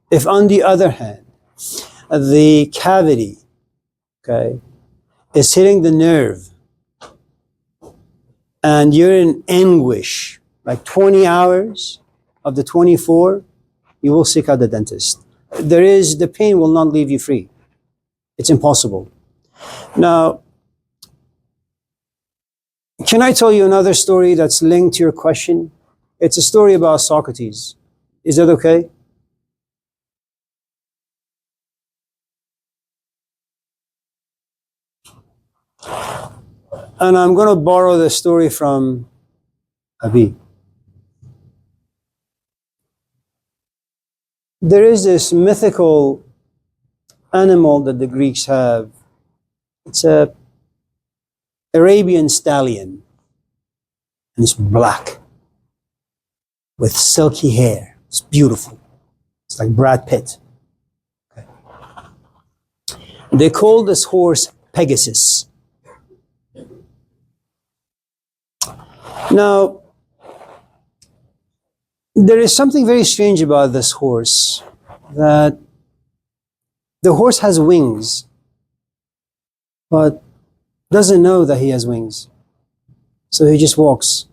If on the other hand, the cavity, okay, is hitting the nerve and you're in anguish, like 20 hours of the 24, you will seek out the dentist. The pain will not leave you free. It's impossible. Now, can I tell you another story that's linked to your question? It's a story about Socrates. Is that okay? And I'm going to borrow the story from Amir. There is this mythical animal that the Greeks have. It's a Arabian stallion, and it's black with silky hair. It's beautiful. It's like Brad Pitt. Okay. They call this horse Pegasus. Now, there is something very strange about this horse, that the horse has wings, but doesn't know that he has wings. So he just walks.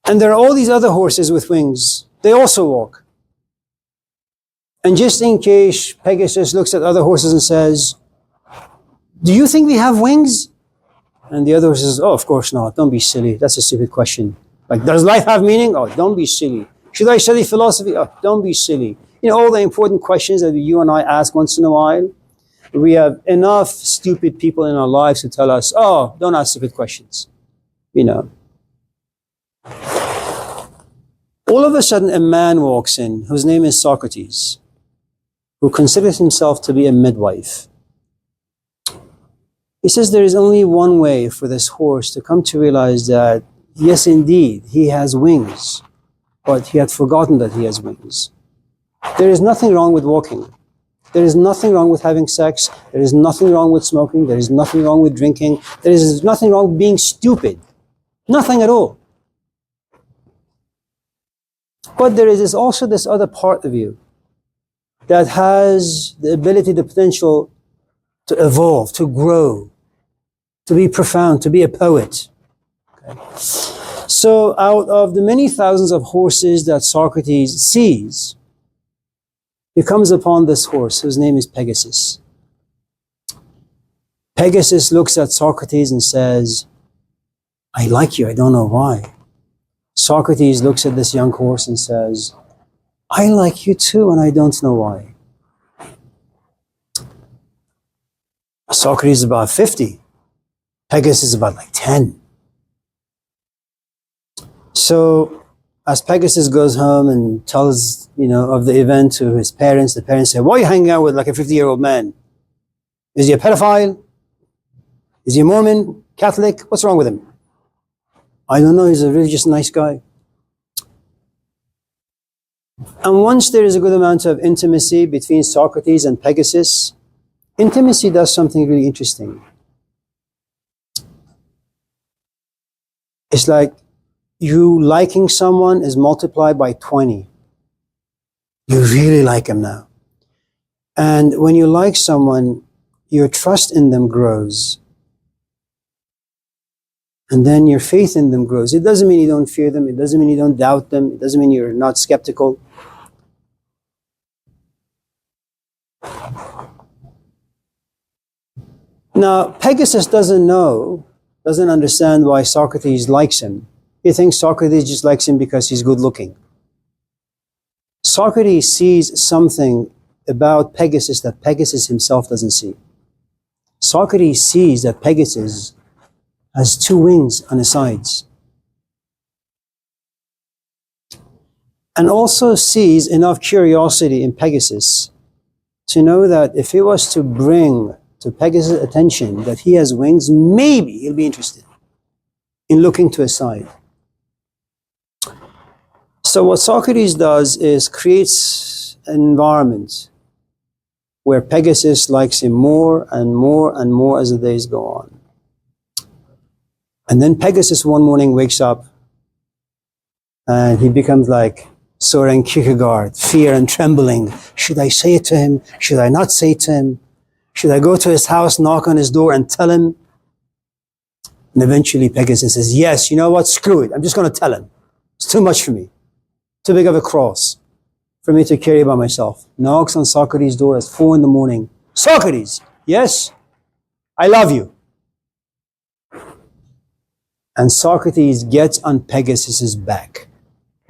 And there are all these other horses with wings. They also walk. And just in case, Pegasus looks at other horses and says, "Do you think we have wings?" And the other horse says, "Oh, of course not. Don't be silly. That's a stupid question. Like, does life have meaning? Oh, don't be silly. Should I study philosophy? Oh, don't be silly." You know, all the important questions that you and I ask once in a while. We have enough stupid people in our lives to tell us, "Oh, don't ask stupid questions." You know. All of a sudden, a man walks in whose name is Socrates, who considers himself to be a midwife. He says there is only one way for this horse to come to realize that, yes, indeed, he has wings, but he had forgotten that he has wings. There is nothing wrong with walking. There is nothing wrong with having sex. There is nothing wrong with smoking. There is nothing wrong with drinking. There is nothing wrong with being stupid. Nothing at all. But there is also this other part of you that has the ability, the potential to evolve, to grow, to be profound, to be a poet. Okay. So out of the many thousands of horses that Socrates sees, he comes upon this horse whose name is Pegasus. Pegasus looks at Socrates and says, "I like you, I don't know why." Socrates looks at this young horse and says, "I like you too, and I don't know why." Socrates is about 50. Pegasus is about like 10. So as Pegasus goes home and tells, of the event to his parents, the parents say, "Why are you hanging out with like a 50-year-old man? Is he a pedophile? Is he a Mormon? Catholic? What's wrong with him?" "I don't know, he's a really just nice guy." And once there is a good amount of intimacy between Socrates and Pegasus, intimacy does something really interesting. It's like you liking someone is multiplied by 20. You really like him now. And when you like someone, your trust in them grows. And then your faith in them grows. It doesn't mean you don't fear them. It doesn't mean you don't doubt them. It doesn't mean you're not skeptical. Now, Pegasus doesn't understand why Socrates likes him. He thinks Socrates just likes him because he's good looking. Socrates sees something about Pegasus that Pegasus himself doesn't see. Socrates sees that Pegasus has 2 wings on his sides. And also sees enough curiosity in Pegasus to know that if he was to to Pegasus' attention that he has wings, maybe he'll be interested in looking to his side. So what Socrates does is creates an environment where Pegasus likes him more and more and more as the days go on. And then Pegasus one morning wakes up and he becomes like Soren Kierkegaard, fear and trembling. Should I say it to him? Should I not say it to him? Should I go to his house, knock on his door and tell him? And eventually Pegasus says, yes, you know what? Screw it. I'm just going to tell him. It's too much for me. Too big of a cross for me to carry by myself. Knocks on Socrates' door at 4 a.m. Socrates, yes, I love you. And Socrates gets on Pegasus's back,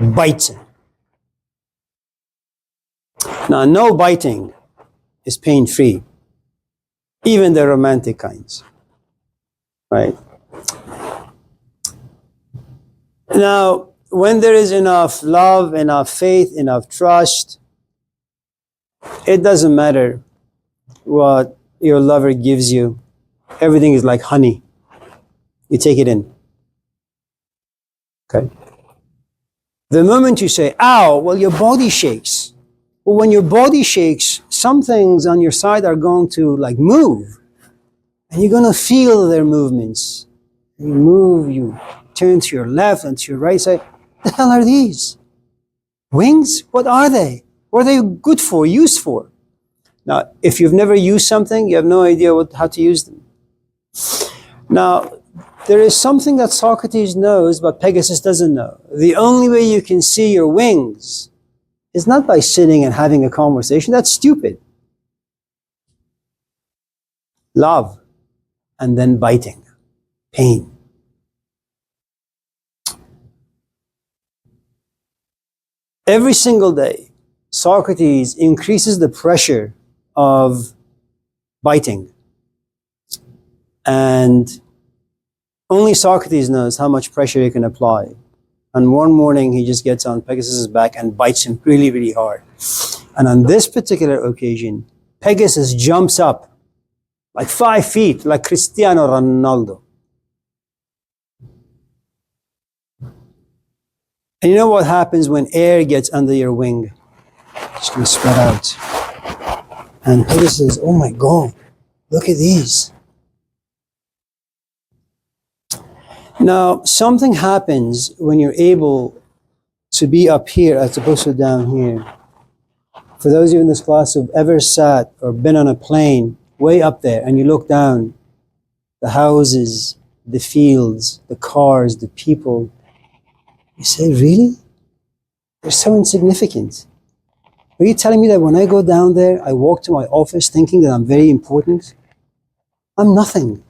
bites him. Now, no biting is pain-free, even the romantic kinds, right? Now, when there is enough love, enough faith, enough trust, it doesn't matter what your lover gives you. Everything is like honey. You take it in. Okay? The moment you say, ow, well, your body shakes. Well, when your body shakes, some things on your side are going to like move. And you're going to feel their movements. You move, you turn to your left and to your right side. What the hell are these? Wings? What are they? What are they good for, used for? Now, if you've never used something, you have no idea how to use them. Now, there is something that Socrates knows, but Pegasus doesn't know. The only way you can see your wings is not by sitting and having a conversation. That's stupid. Love, and then biting, pain. Every single day, Socrates increases the pressure of biting. And only Socrates knows how much pressure he can apply. And one morning, he just gets on Pegasus' back and bites him really, really hard. And on this particular occasion, Pegasus jumps up like 5 feet, like Cristiano Ronaldo. And you know what happens when air gets under your wing? It's going to spread out. And Pegasus says, oh my God, look at these. Now, something happens when you're able to be up here as opposed to down here. For those of you in this class who've ever sat or been on a plane way up there and you look down, the houses, the fields, the cars, the people, you say, really? They're so insignificant. Are you telling me that when I go down there, I walk to my office thinking that I'm very important? I'm nothing.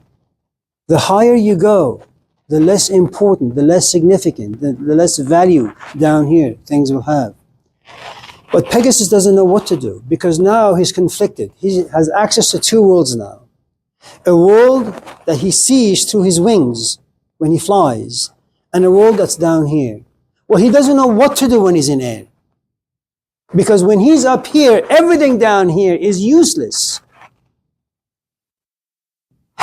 The higher you go, the less important, the less significant, the less value down here things will have. But Pegasus doesn't know what to do because now he's conflicted. He has access to 2 worlds now. A world that he sees through his wings when he flies, and a world that's down here. Well, he doesn't know what to do when he's in air. Because when he's up here, everything down here is useless.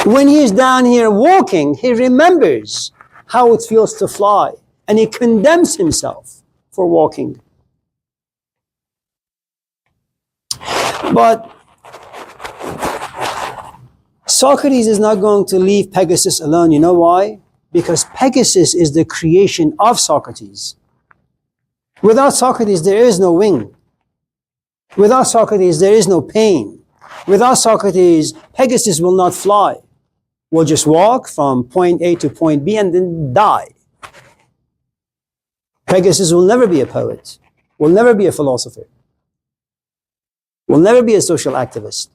When he's down here walking, he remembers how it feels to fly, and he condemns himself for walking. But Socrates is not going to leave Pegasus alone. You know why? Because Pegasus is the creation of Socrates. Without Socrates, there is no wing. Without Socrates, there is no pain. Without Socrates, Pegasus will not fly. Will just walk from point A to point B and then die. Pegasus will never be a poet, will never be a philosopher, will never be a social activist.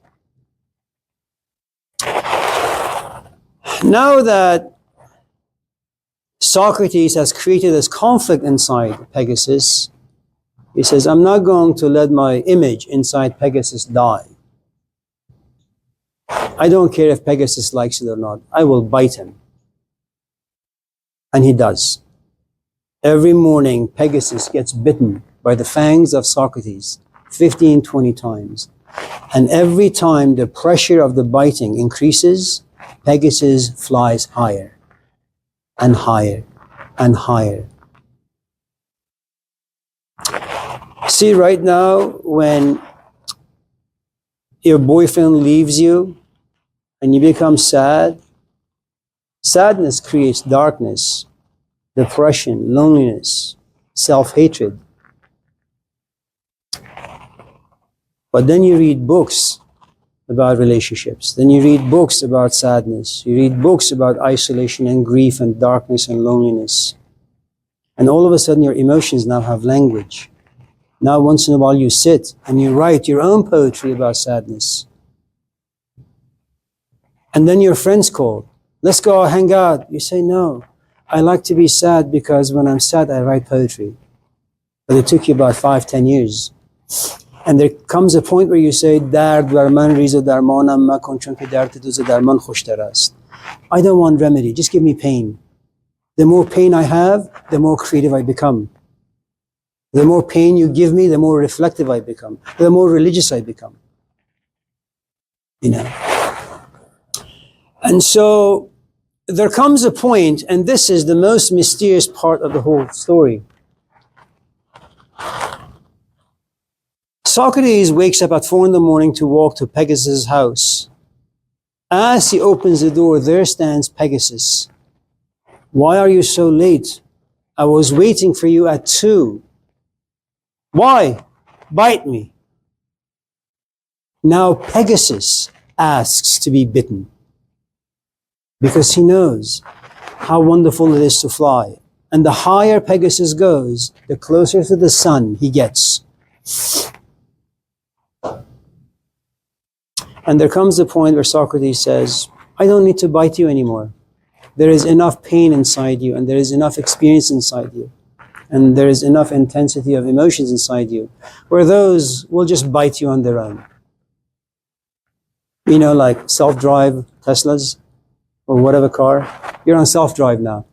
Now that Socrates has created this conflict inside Pegasus, he says, I'm not going to let my image inside Pegasus die. I don't care if Pegasus likes it or not. I will bite him. And he does. Every morning, Pegasus gets bitten by the fangs of Socrates 15, 20 times. And every time the pressure of the biting increases, Pegasus flies higher and higher and higher. See, right now, when your boyfriend leaves you and you become sad, sadness creates darkness, depression, loneliness, self-hatred. But then you read books about relationships. Then you read books about sadness. You read books about isolation and grief and darkness and loneliness. And all of a sudden your emotions now have language. Now once in a while you sit and you write your own poetry about sadness. And then your friends call. Let's go hang out. You say, no, I like to be sad because when I'm sad I write poetry. But it took you about 5-10 years. And there comes a point where you say, Dard bar man riz o darmanam makon chun ke dard tu z darman khoshtar ast. I don't want remedy, just give me pain. The more pain I have, the more creative I become. The more pain you give me, the more reflective I become. The more religious I become. You know. And so there comes a point, and this is the most mysterious part of the whole story. Socrates wakes up at 4 a.m. to walk to Pegasus' house. As he opens the door, there stands Pegasus. Why are you so late? I was waiting for you at 2. Why? Bite me. Now Pegasus asks to be bitten because he knows how wonderful it is to fly. And the higher Pegasus goes, the closer to the sun he gets. And there comes a point where Socrates says, I don't need to bite you anymore. There is enough pain inside you, and there is enough experience inside you, and there is enough intensity of emotions inside you, where those will just bite you on their own. You know, like self-drive Teslas, or whatever car, you're on self-drive now.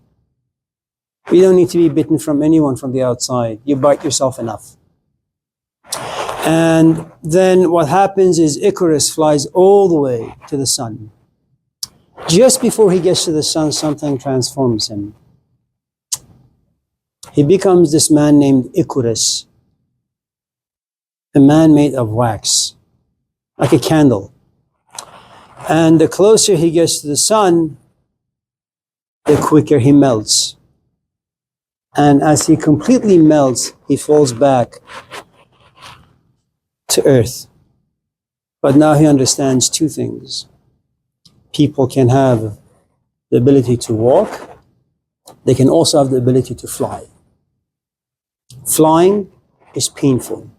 You don't need to be bitten from anyone from the outside. You bite yourself enough. And then what happens is Icarus flies all the way to the sun. Just before he gets to the sun, something transforms him. He becomes this man named Icarus, a man made of wax, like a candle. And the closer he gets to the sun, the quicker he melts. And as he completely melts, he falls back to earth. But now he understands 2 things. People can have the ability to walk. They can also have the ability to fly. Flying is painful.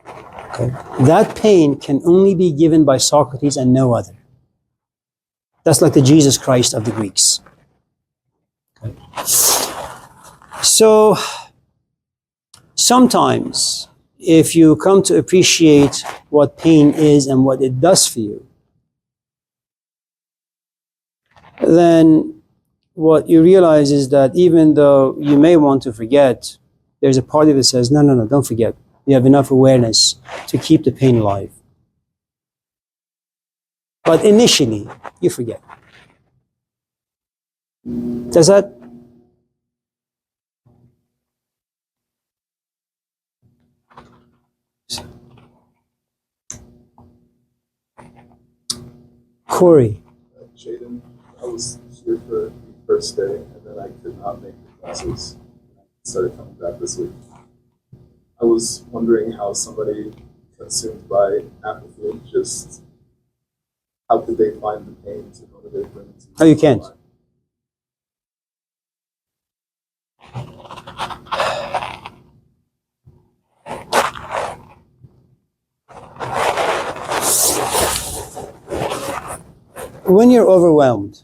Okay? That pain can only be given by Socrates and no other. That's like the Jesus Christ of the Greeks. Okay? So, sometimes, if you come to appreciate what pain is and what it does for you, then what you realize is that even though you may want to forget, there's a part of it that says, no, don't forget. You have enough awareness to keep the pain alive. But initially, you forget. Does that? Corey. Jaden, I was here for the first day, and then I could not make the classes. I started coming back this week. I was wondering how somebody consumed by apathy, just how could they find the pain to motivate them? Oh, you can't. When you're overwhelmed,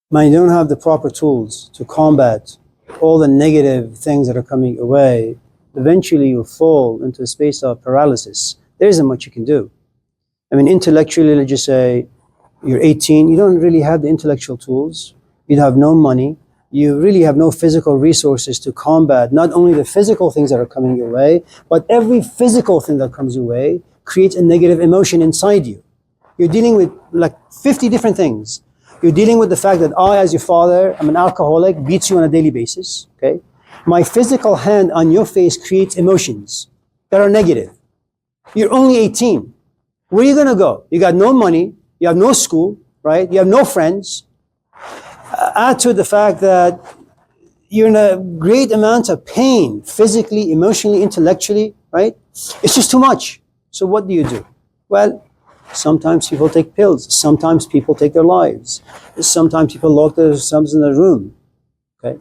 when you don't have the proper tools to combat all the negative things that are coming your way, eventually you'll fall into a space of paralysis. There isn't much you can do. I mean, intellectually, let's just say you're 18, you don't really have the intellectual tools, you have no money, you really have no physical resources to combat not only the physical things that are coming your way, but every physical thing that comes your way creates a negative emotion inside you. You're dealing with like 50 different things. You're dealing with the fact that I, as your father, I'm an alcoholic, beats you on a daily basis, okay? My physical hand on your face creates emotions that are negative. You're only 18. Where are you gonna go? You got no money, you have no school, right? You have no friends. Add to the fact that you're in a great amount of pain, physically, emotionally, intellectually, right? It's just too much. So what do? Well, sometimes people take pills. Sometimes people take their lives. Sometimes people lock themselves in a room, okay?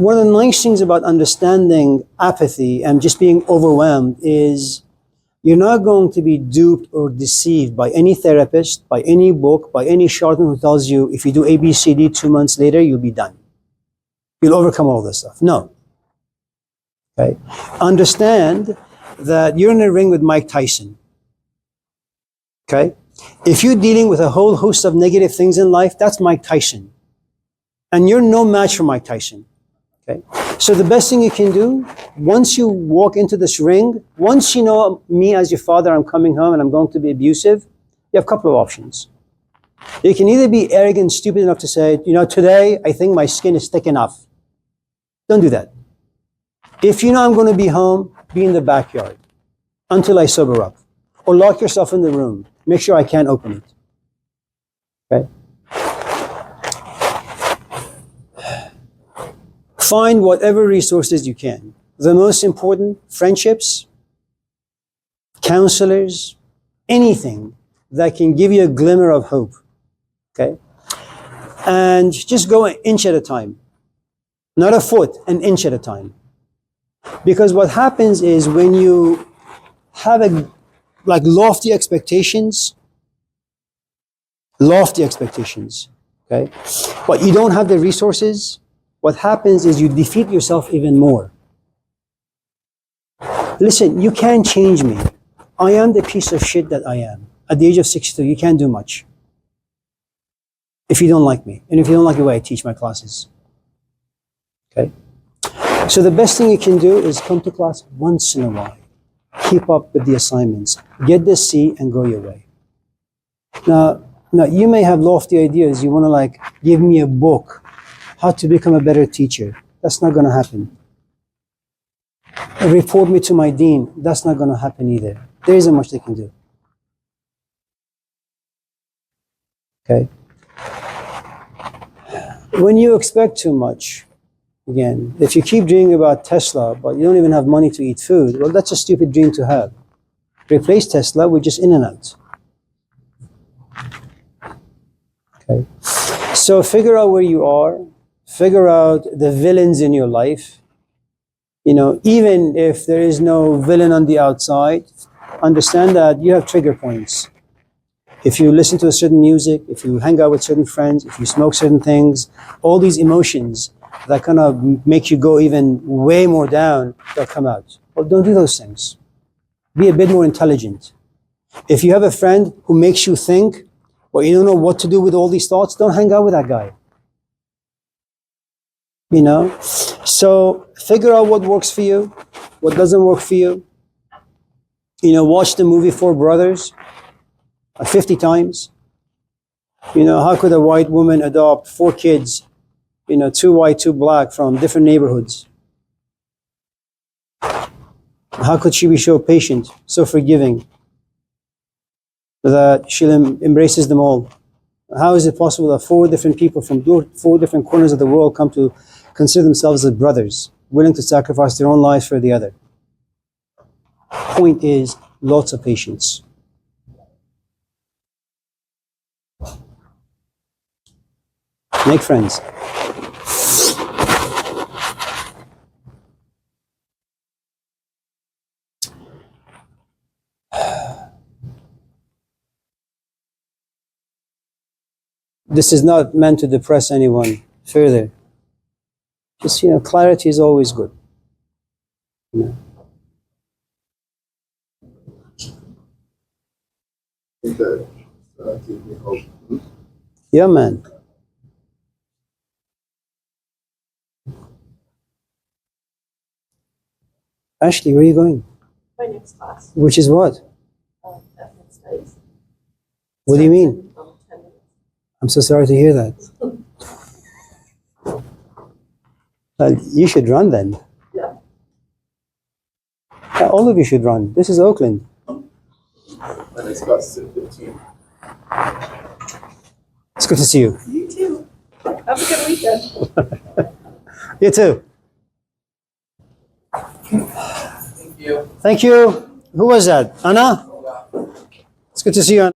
One of the nice things about understanding apathy and just being overwhelmed is you're not going to be duped or deceived by any therapist, by any book, by any charlatan who tells you if you do A, B, C, D 2 months later, you'll be done. You'll overcome all this stuff. No. Okay? Understand that you're in a ring with Mike Tyson. Okay? If you're dealing with a whole host of negative things in life, that's Mike Tyson. And you're no match for Mike Tyson. Okay? So the best thing you can do, once you walk into this ring, once you know me as your father, I'm coming home and I'm going to be abusive, you have a couple of options. You can either be arrogant, stupid enough to say, today I think my skin is thick enough. Don't do that. If you know I'm going to be home, be in the backyard until I sober up. Or lock yourself in the room. Make sure I can't open it. Okay? Find whatever resources you can. The most important, friendships, counselors, anything that can give you a glimmer of hope. Okay? And just go an inch at a time. Not a foot, an inch at a time. Because what happens is when you have lofty expectations, okay? But you don't have the resources, what happens is you defeat yourself even more. Listen, you can't change me. I am the piece of shit that I am. At the age of 62, you can't do much. If you don't like me, and if you don't like the way I teach my classes. Okay? So the best thing you can do is come to class once in a while. Keep up with the assignments. Get the C and go your way. Now you may have lofty ideas. You want to give me a book, how to become a better teacher. That's not going to happen. Report me to my dean. That's not going to happen either. There isn't much they can do. Okay? When you expect too much, again, if you keep dreaming about Tesla, but you don't even have money to eat food, well, that's a stupid dream to have. Replace Tesla with just In-N-Out. Okay. So figure out where you are. Figure out the villains in your life. Even if there is no villain on the outside, understand that you have trigger points. If you listen to a certain music, if you hang out with certain friends, if you smoke certain things, all these emotions that kind of make you go even way more down, they'll come out. Well, don't do those things. Be a bit more intelligent. If you have a friend who makes you think, well, you don't know what to do with all these thoughts, don't hang out with that guy. So figure out what works for you, what doesn't work for you. Watch the movie Four Brothers 50 times. How could a white woman adopt 4 kids, 2 white, 2 black from different neighborhoods? How could she be so patient, so forgiving, that she embraces them all? How is it possible that 4 different people from 4 different corners of the world come to consider themselves as brothers, willing to sacrifice their own lives for the other? Point is, lots of patience. Make friends. This is not meant to depress anyone further. Just, clarity is always good. I think that gave me hope. Yeah, man. Ashley, where are you going? My next class. Which is what? studies. What do you mean? 10 minutes. I'm so sorry to hear that. You should run then. Yeah. All of you should run. This is Oakland. And it's about 15. It's good to see you. You too. Have a good weekend. You too. Thank you. Thank you. Who was that? Anna? It's good to see you, Anna.